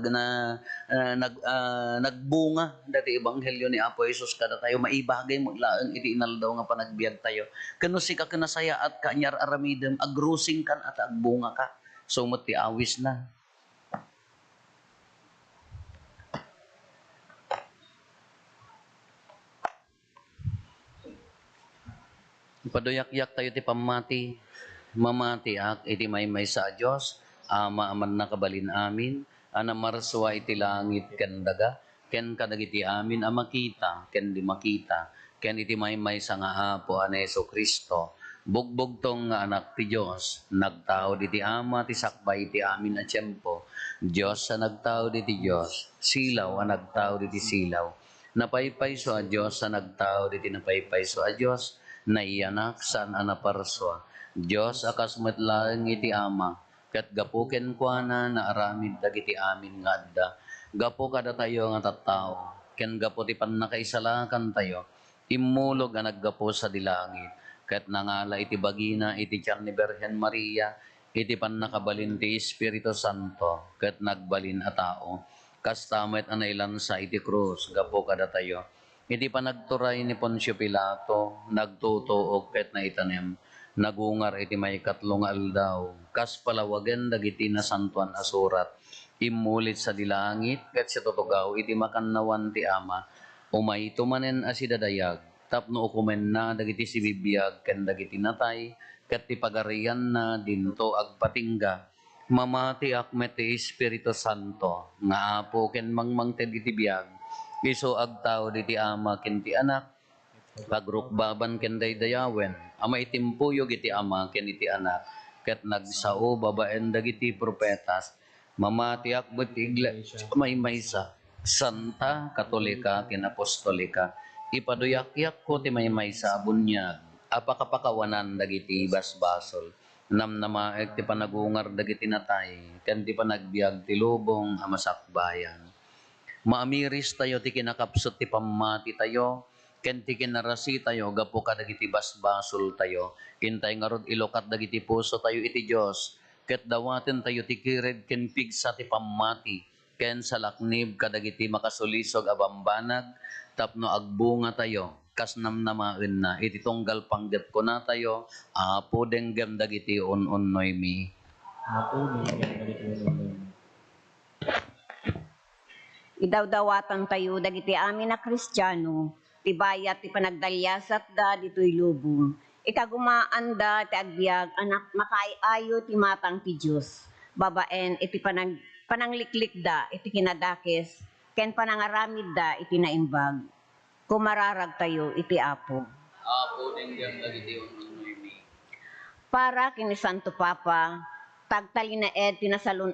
nagbunga. Dati ebanghelyo ni Apo Jesus kada tayo, maibagay mo laang iti inaldaw nga panagbiag tayo. Kano si ka kanasaya at kanyar aramidem, agrusing kan at agbunga ka. Sumot ti awis na. Padoyak-yak tayo ti pamati. Mamati ak iti may sa Diyos. Ama aman nakabalin amin, ana marswa iti langit ken daga, ken kadagiti amin a makita, ken di makita, ken iti may sa nga apo ana Hesu Kristo. Bugbog tong nga anak ti Dios, nagtao diti ama ti sakbay ti amin a tiempo. Dios sa nagtao diti Dios, silaw a nagtao diti silaw. Napaypayso a Dios sa nagtao diti napaypayso a Dios, naianak saan a naparswa. Dios akas metlaeng iti ama. Kat gapo ken kuana na aramid dagiti amin nga adda. Gapo kada tayo nga tattao. Ken gapo ti pannakaisalakan tayo. Immulog nga naggapo sa dilangit. Kat nangala iti bagina iti tiyan ni Birhen Maria. Iti pannakabalin ti Espiritu Santo. Kat nagbalin a tao. Kastamet anailan sa iti krus. Gapo kada tayo. Iti panagturay ni Poncio Pilato. Nagtutuog ket na itanem. Nagungar iti may katlong aldaw, kas palawagan dagiti na santuan asurat, imulit sa dilangit, ket sa tutugaw iti makannawan ti ama, umay tumanen asidadayag, tapno ukumen na dagiti sibibiyag, ken dagiti natay, ket ti pagarian na dinto agpatingga, mamati akmet ti Espiritu Santo, nga apo ken mangmangted iti biyag, iso agtao diti ama ken ti anak, pagrukbaban ken daydayawen, ama itimpuyog iti ama ken iti anak, ket nagsao babaen dagiti propetas, Mamati akbot iglesia may maysa. Santa Katolika tinapostolika. Ipaduyak-yak ko ti may maysa bunyag. Apakapakawanan dagiti basbasol. Namnamaek ti panagungar dagiti natay. Ken ti panagbiag ti lubong amasakbayan. Maamiris tayo ti kinakapsot ti pamati tayo. Ken ti kinarasi tayo gapo kadagiti basbasol tayo. Hintay nga rod ilokat dagiti puso tayo iti Dios. Ket dawaten tayo ti kired ken pigsa ti pamati. Ken sa laknib kadagiti makasulisog a bambanag tapno agbunga tayo kas namnamaen na iti tunggal panggep ko na tayo apo denggem dagiti ununnoy mi. Apo denggem dagiti ununnoy mi. Idawdawatan tayo dagiti amin na Kristiyano, ti bayat ti panagdalyasat da ditoy lubong. Ikagumaan da ti agbiag anak makaayo ti matang ti Dios. Babaen iti panangliklik da iti kinadakes ken panangaramid da iti naimbag. Kumararag tayo iti Apo. Apo denggem dagiti ununnoy mi. Para kini Santo Papa, tagtalinaed tinasalun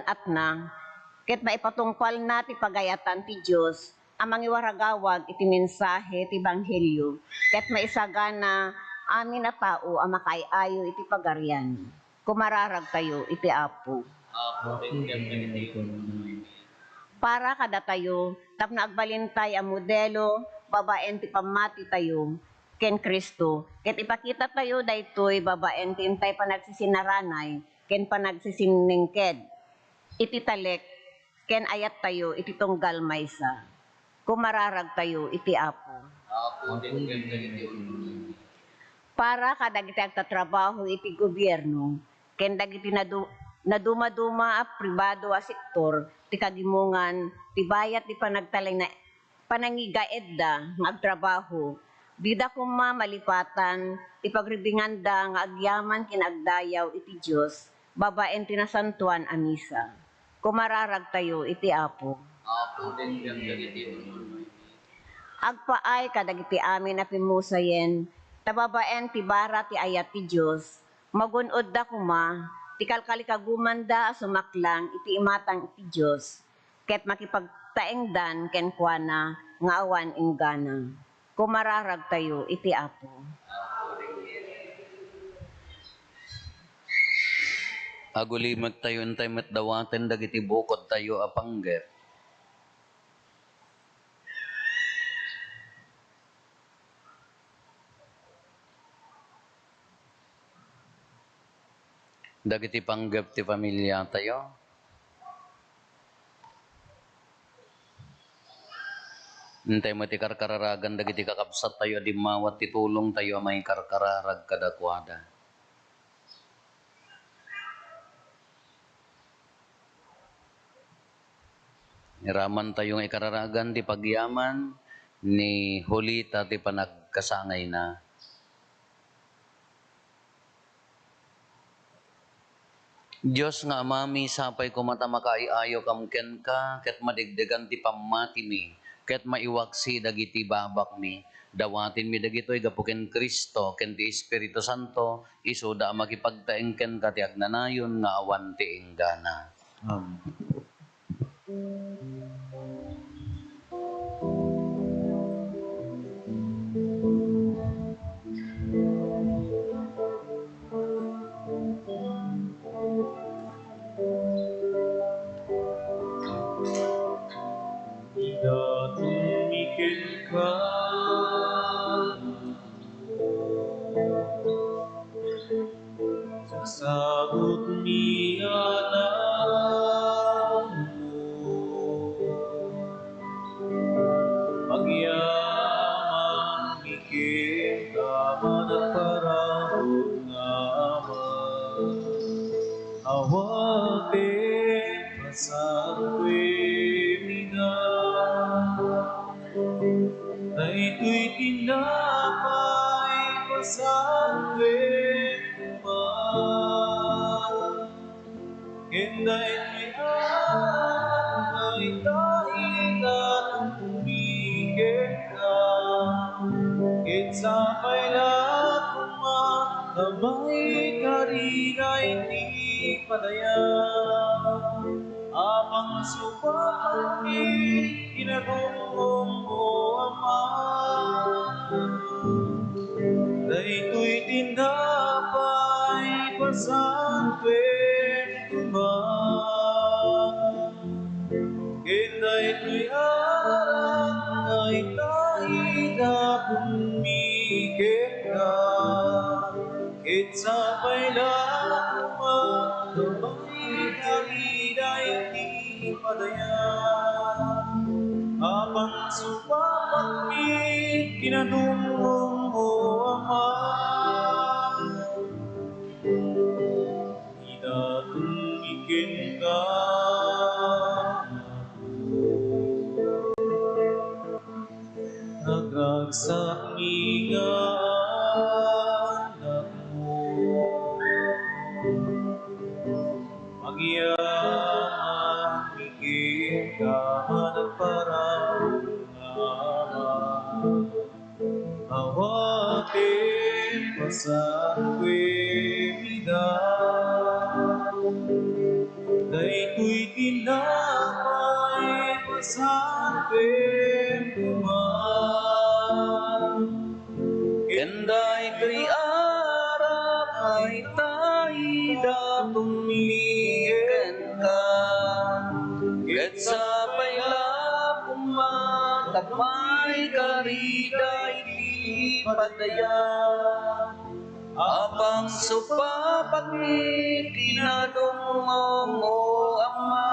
at na, ket maipatungpal na ti pagayatan ti Diyos, ang mangiwaragawag iti mensahe ti Banghelyo, ket maisagana amin na tao ang makaayo iti pagarian. Kumararag tayo iti Apo. Apo denggem dagiti ununnoy mi. Para kada tayo, tapno agbalintay ang modelo, babaen ti pamati tayo, ken Kristo, ket ipakita tayo daytoy babaen ti intay panagsisinaranay, ken panagsisinengked, iti talek, ken ayat tayo iti tunggal maysa. Kumararag tayo iti Apo. Apo denggem dagiti ununnoy mi. Para kadagiti agtatrabaho iti gobyerno, ken dagiti naduma-duma a pribado a sektor, ti kagimungan, ti bayat ti panagtalay na panangigaed da nga agtrabaho, bida kuma malipatan, ti pagribingan da nga agyaman kinagdayaw iti Dios, babaen tinasantuan a misa. Kumararag tayo iti Apo. Apo denggem dagiti ununnoy mi. Agpaay kadagiti amin na pimusayen, tababaen ti bara ti ayat ti Dios, magunod da kuma, ti kalkalikaguman da sumaklang iti imatang iti Dios, ket makipagtaengdan ken kuana nga awan inggana. Kumararag tayo iti Apo. Agulimag tayo intay met dawaten dagiti bukod tayo apanggep. Dagiti panggep ti pamilya tayo. Intay mo ti karkararagan dagiti kakabsat tayo di mawat ti tulong tayo may karkararag kadakwada. Iraman tayong ikararagan ti pagyaman ni Hulita ti panagkasangay na. Diyos nga amami sapay kumata makaiayo kam ken ka ket madigdegan ti pamati mi ket maiwaksi dagiti babak mi dawatin mi dagitoy gapu ken Kristo ken ti Espiritu Santo isuda makipagtaeng ken ka ti agnanayon nga awan ti inggana. Amen. Tumikil ka sa sagot ni anak mo, pagyamang ikim taman at parahon nga aman, awatin pasangwe na ito'y tinapay pasangwe kuman. Kenday may ay taila tumigil ka, kitsapay lahat kuman, na may karingay di padaya apang supami kinagumong mo ama daytoy tinapay pasangkwen kumang Kinday to'y arang ay tahida pumikit ka Kitsa pa'y lamang Tumay kaliday di padaya Apang supapat mi kinadumong mo ama Ida tumikin ka Nagagsak nga anak mo Magyaman bigyan ka managparang awatin pasangkwemida Daytoy tinapay pasangkwem Kenday to'y arak ay taida tumiken ka Ket sa paylapong matapay kariday di padaya Apang supapat ni kinadumong mo ama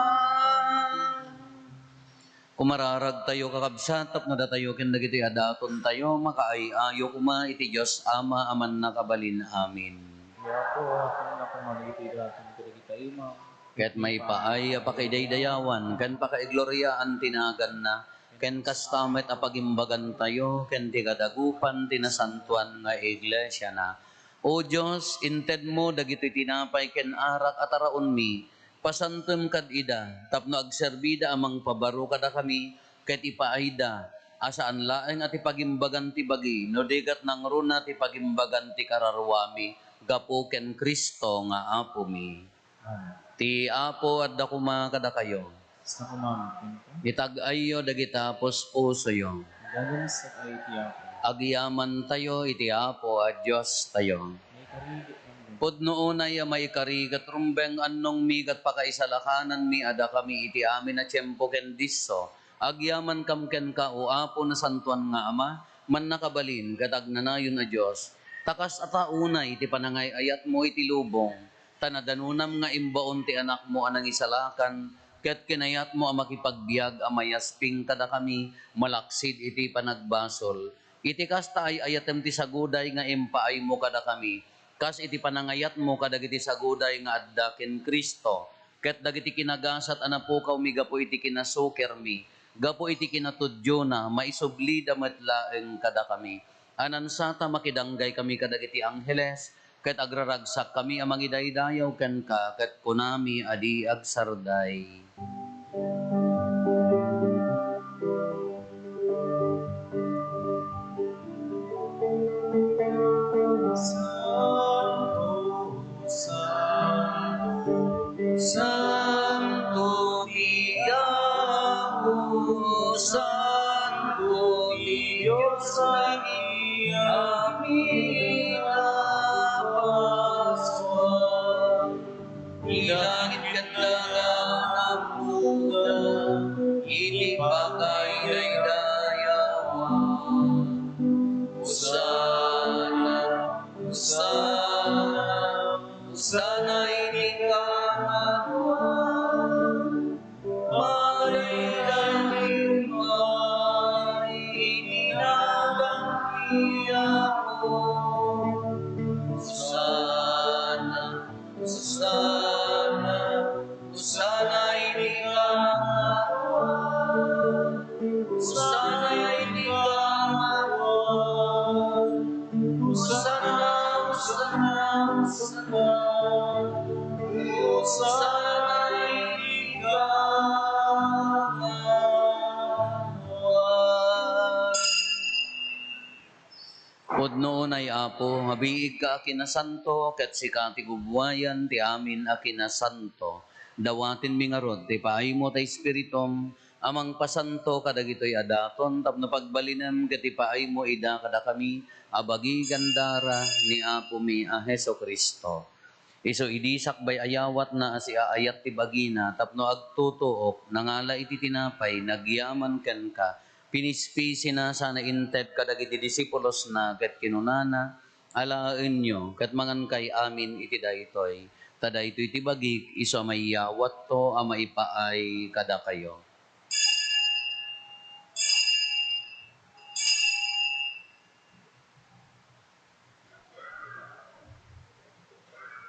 Kumararag tayo kakabsat, tapno da tayo ken dagiti adaton tayo, makaayayo kuma iti Diyos Ama aman nakabalin amin. Kaya po, ako na kumagiti datin ko kita ima. Ket may paay apakidaydayawan, ken pakaigloriaan tinagan na, ken kastamet apagimbagan tayo, ken ti kadagupan tinasantuan nga iglesia na. O Diyos, inted mo dagiti tinapay ken arak ataraon mi, pasantum kad ida, tapno agserbida amang pabaro kada kami, ket ipaayda, asaan laeng at ipagimbagan ti bagi, no degat nang runa ti pagimbagan ti kararwami, gapo ken Kristo nga apo mi. Ti apo at dakuma kada kayo, Basta kumamitin ko. itag-ayo dagita puso yo, Gagawin sa kay tiyapo. agyaman tayo iti apo at Diyos tayo. May karigit ng Pudno unay may karigat rumbeng annong migat pakaisalakanan mi ada kami iti amin na tiyempo ken disso. Agyaman kam ken ka o apo na santuan nga ama, man nakabalin kadag nanayon na Diyos. Takas ata unay iti panangay ayat mo iti lubong. Tanadanunam nga imbaon ti anak mo anang isalakan, ket kinayat mo ang makipagbiag amayasping kada kami, malaksid iti panagbasol. Iti kasta ay ayatem ti saguday nga impaay mo kada kami, kas iti panangayat mo kadagiti saguday nga adda ken Kristo ket dagiti kinagasat anapukaw mi gapo iti kinasuker mi gapo iti kinatudyo na maisubli damet laeng kada kami anan sata makidanggay kami kadagiti angheles ket agraragsak kami amang idaydayaw ken ka ket kunami adi agsarday. Santo Dios, Santo Dios, Amina Pascua, ilangit kandagan ang Buddha, inipagay na idayawan. Usana, Usana, Usana inikanatuan, Malayang may ininagang iyako. Usana, Usana, Usana inikanatuan, Usana inikanatuan, Usana, Usana, Usana, Usana inikanatuan. Pudnoon ay Apo, mabiig ka akinasanto, ket sika ti gubwayan ti amin akinasanto. Dawatin mi ngarod, ti paay mo ta Espiritum, amang pasanto kadagitoy adaton, tapno pagbalinem ket ti paay mo ida kada kami, abagi gandara ni Apo mi a Heso Kristo. Iso idisak bay ayawat na asi aayat ti bagina, tapno agtutuok, nangala iti tinapay, nagyaman ken ka, pinispisi na sana inted kadagiti disipulos na ket kinunana, alaen nyo, ket mangan kay amin iti daytoy. Tada ito iti bagik, iso maiyawat to, maipaay kada kayo.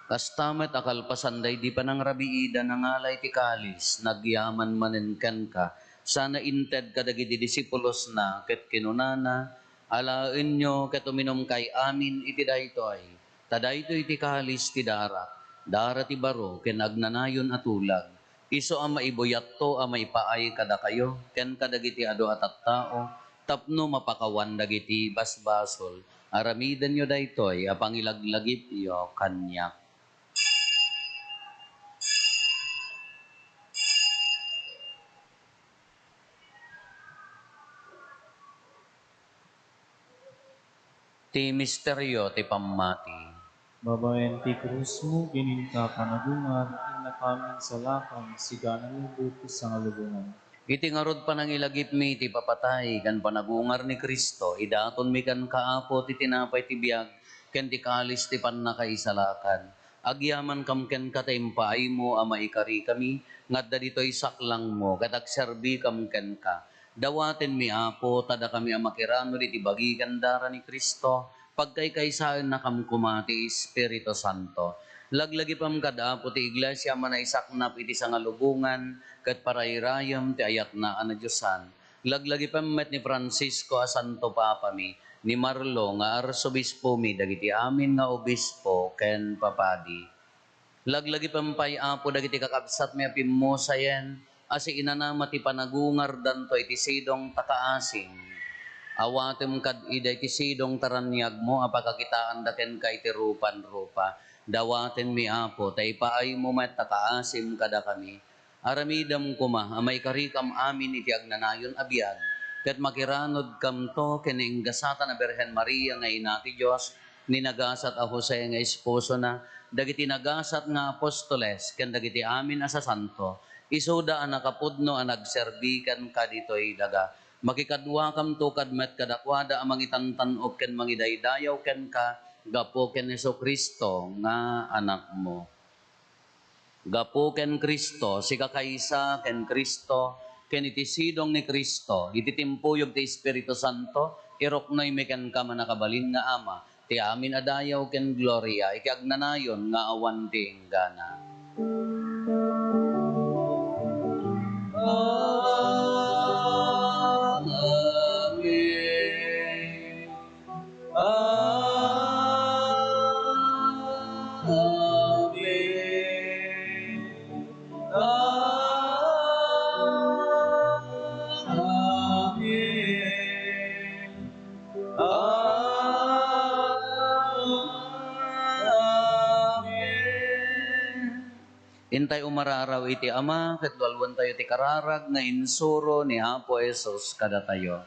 Kastamet akalpasanday di pa nang rabiida nangalay ti kalis, nagyaman manenken ka, sana inted kadagiti disipulos na, ket kinunana, alaen nyo ket uminom kay amin iti daytoy. Tadaytoy iti kalis ti dara ti baro, ken agnanayon atulag. Iso ang maibuyat to, ang maipaay kada kayo, ken kadagiti ado at tao, tapno mapakawan dagiti basbasol. Aramidan nyo daytoy, apangilaglagip iyo kanyak. Ti misteryo ti pammati. Babayan ti krus mo, gininta panagungan, inakamin sa lakang, siganan ng buti sa ngalubungan. Iti ngarod pa nang ilagip mi ti papatay, kan panagungar ni Kristo, idaton mi kan kaapo ti tinapay ti biyag, ken ti kalis ti pannakaisalakan. Agyaman kam ken katayimpaay mo, ama ikari kami, ngadda dito'y saklang mo, katagserbi kam ken ka. Dawaten mi apo, tada kami amakirano di tibagi gandara ni Kristo, pagkaykaysaan na kam kumati Espiritu Santo. Laglagi pam kadapo ti iglesia manaisaknap iti sangalubungan, kat parayrayam ti ayat na anadyosan. Laglagi pam met ni Francisco a Santo Papa mi, ni Marlo nga arsobispo mi, dagiti amin nga obispo, ken papadi. Laglagi pampay apo dagiti kakabsat mi apimmo sayen, asi inanama ti panagungar danto iti sidong takaasing. Awatem kad ida iti sidong taranyag mo, apakakitaan daken ka iti rupan-rupa. Dawaten mi apo, tay paay mo met takaasim kada kami. Aramidam kuma, amay karikam amin iti agnanayon abiyag. Ket makiranod kam to, keninggasatan na Berhen Maria nga ina ti Diyos, ninagasat a Jose nga esposo na, dagiti nagasat nga apostoles, ken dagiti amin asa santo, isuda ang nakapudno ang nagserbikan ka dito'y daga. Makikadwa kam to kadmet kadakwada amang itantanok ken mangidaydayaw ken ka, gapo ken Heso Kristo nga anak mo. Gapo ken Kristo, si kakaysa ken Kristo, ken iti sidong ni Kristo, iti timpuyog ti Espiritu Santo, iroknoy mi ken ka manakabalin nga ama, ti amin adayaw ken gloria, ikiagnanayon nga awan ti inggana. Intay umararaw iti ama, ket lualwan tayo ti kararag, nga insuro ni Apo Esos kada tayo.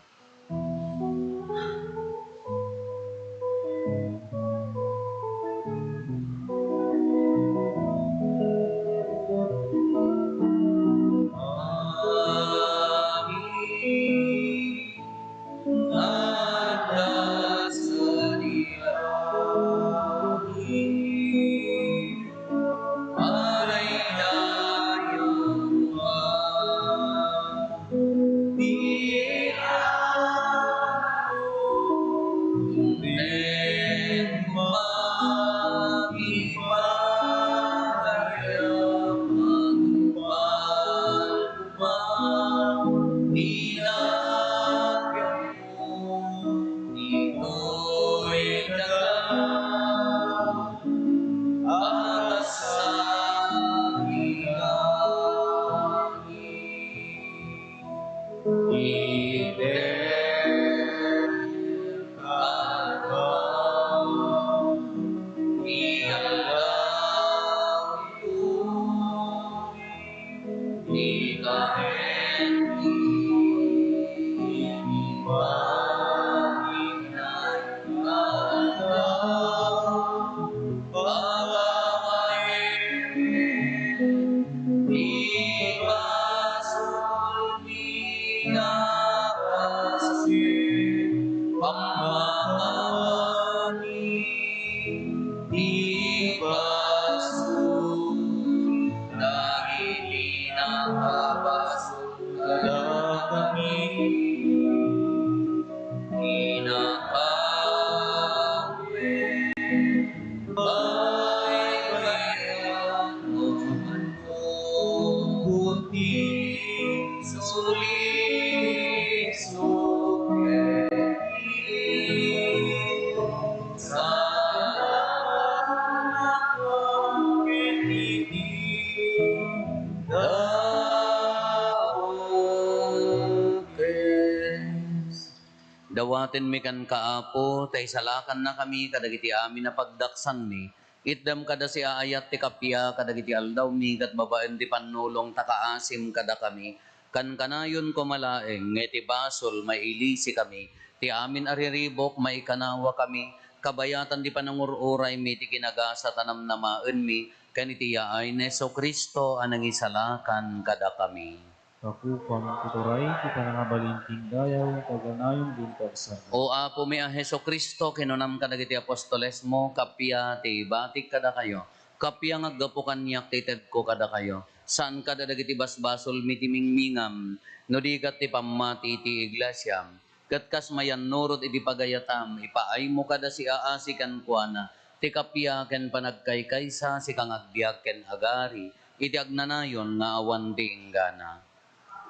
Dawaten mi kan kaapo, tay salakan na kami kadagiti amin na pagdaksan mi. Itdam kada si aayat ti kapya kadagiti aldaw mi kat babaen ti panulong takaasim kada kami. Kan kanayon ko malaeng ngeti basol mailisi kami. Ti amin ariribok maikanawa kami. Kabayatan di panangururay mi ti kinagasa tanam namaen mi. Kaniti yaay Neso Kristo anang isalakan kada kami. Kakupang tuturay, kita nangabalinting dayaw, kaganayong bintarsan. O Apo mi a Heso Kristo, kinunam ka dagiti apostoles mo, kapya ti batik kada kayo. Kapya nga gapo kanyak ti ted ko kada kayo. Saan kada dagiti basbasol mi ti mingmingam, no di kat ti pamati ti iglesia. Kat kas mayan nurot iti pagayatam, ipaay mo kada si aasi kan kuana. Ti kapya ken panagkaykaysa si kang agbiag ken agari. Iti agnanayon nga awan ti inggana.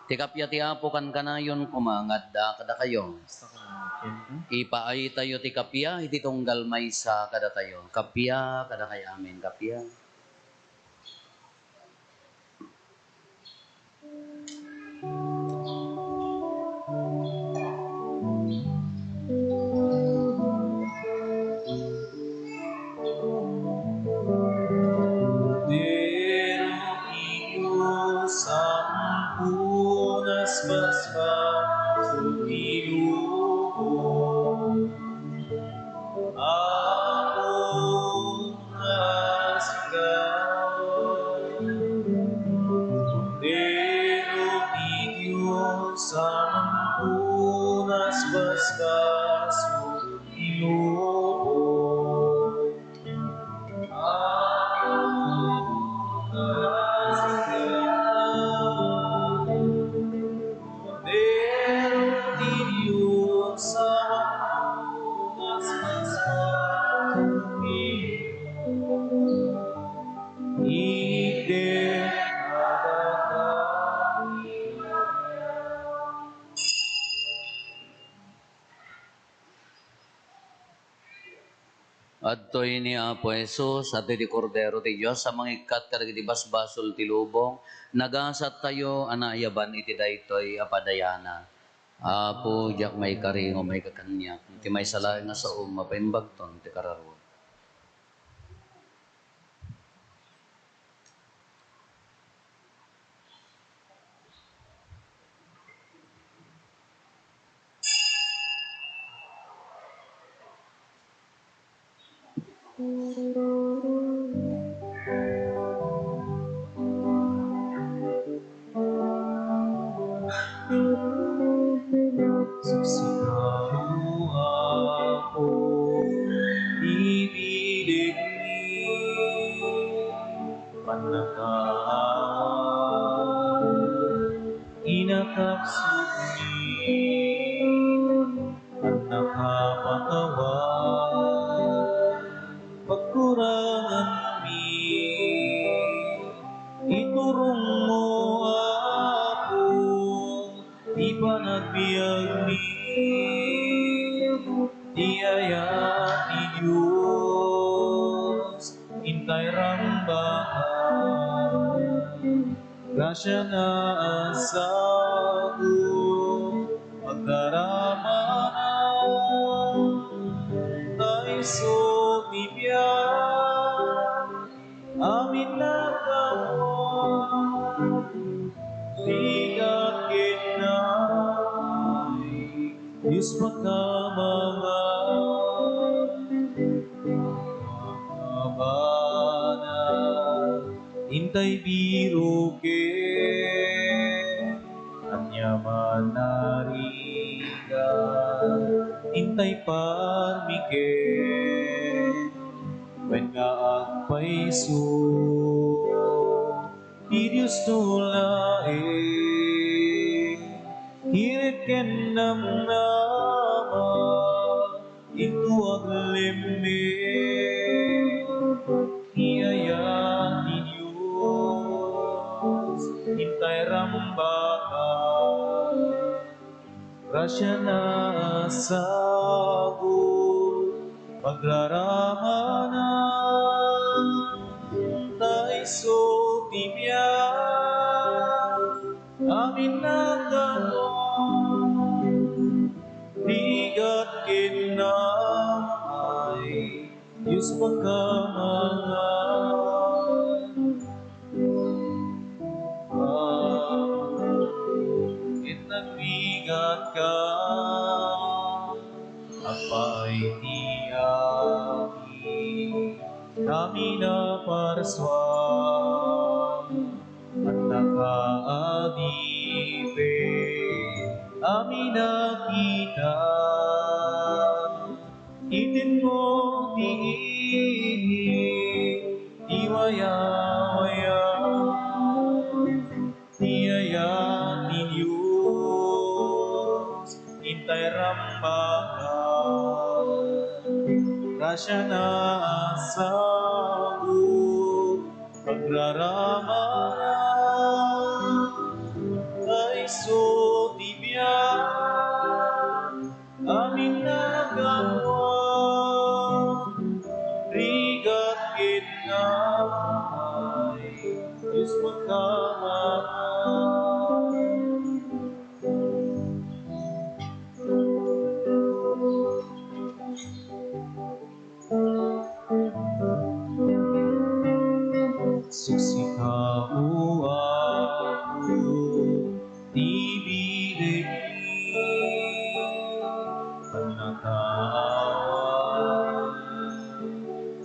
Ti kapya ti Apo kan kanayon kumangadda kada kayo. Basta ka naman, Kento. Ipaay tayo ti kapya, iti tunggal maysa kada tayo. Kapya, kada kay amin, kapya. Pero Diyos ang punas basbas sulilubong. Ako nasigaw. Pero Diyos ang punas basbas sulilubong. Adtoy ni Apo Jesus, at ti Kordero ti Diyos, sa mga ikat kadagiti basbasol ti lubong, nagasat tayo, anayaban iti daytoy apadayana. Apo, diyak may karingo, may kakanyak, ti may salay nga sa mapaimbagton, ti kararo. Susikaro ako, ibilig ni panangaan. Inakapsot ni at nakapatawan. Pagkurangan mi, iturong mo ako, ipanagbiag mi, diaya ni Diyos, intay rambahan, grasya na asago, pagkaramanan, ay sumibiyag, amin na kawan, bigat kinay, Diyos makamangan, mabana, intay biro ken, anyaman nariga, intay parmiken, when nga agpaiso, di Diyos nulae, hirit ken namnama, itu aglemme, iyaya ni Diyos, hintay rambakan, grasya na sagot, pagraramanan, taiso tibiyang, amin na kanon, bigat kinamay, Diyos pagkamangan. Nagbigat ka, apay ti ami, kami na parswam, at nakaadipe, amin na kita, itin mo tiihin, iwaya-waya, tiyaya ni Diyos, intay rambakan, grasya na sagot, pagraramanan, taiso tibiyang, amin na gawang, rigat kinamay, Diyos magkamangan. Suksikaw ako, tibilig panakawan,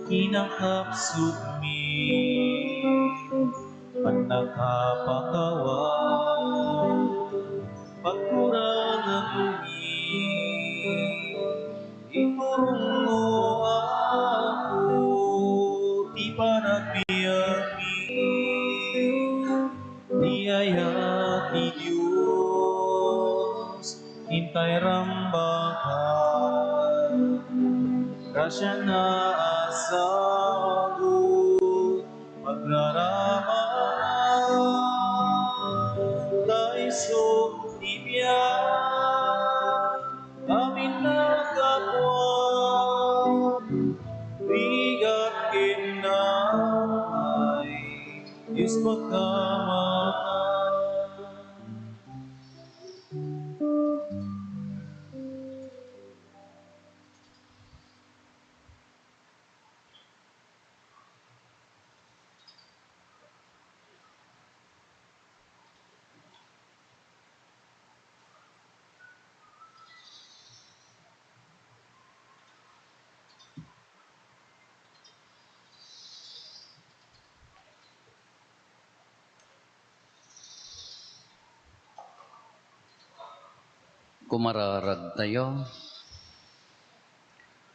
kinakapsut mi, panakapakawan, pagkurangan mi, iturong mo ako, di panagbiyak niyaya ni Diyos, hintay rambakan, grasya na asagot, pagraramanan, taiso tibiyang, amin na kapwa, bigat kinamay, Diyos pagkamangan. Kumararag tayo.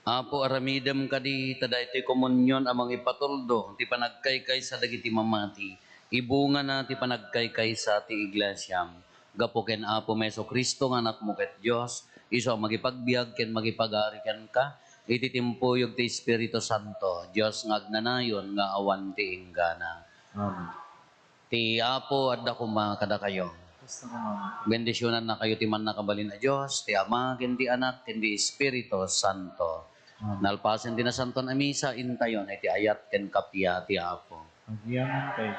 Apo aramidem kadi taday ti komunyon amang ipatuldo ti panagkaykay sa dagiti mamati. Ibunga na ti panagkaykay sa ti iglesyam. Gapo ken Apo Meso Kristo nga anak mo ket Dios, iso ang magipagbiag ken magipagari ken ka, iti timpuyog ti Espiritu Santo, Dios nga agnanayon nga awan ti inggana. Amen. Ti Apo adda kuma kada kayo. Basta ka, Mama. Bendisyonan na kayo ti man nakabalin na Diyos, ti Ama, ken ti Anak, ken ti Espiritu Santo. Amen. Nalpasen ti nasanton a misa, intayon, iti ayat ken kapya ti Apo. Agyaman kayo.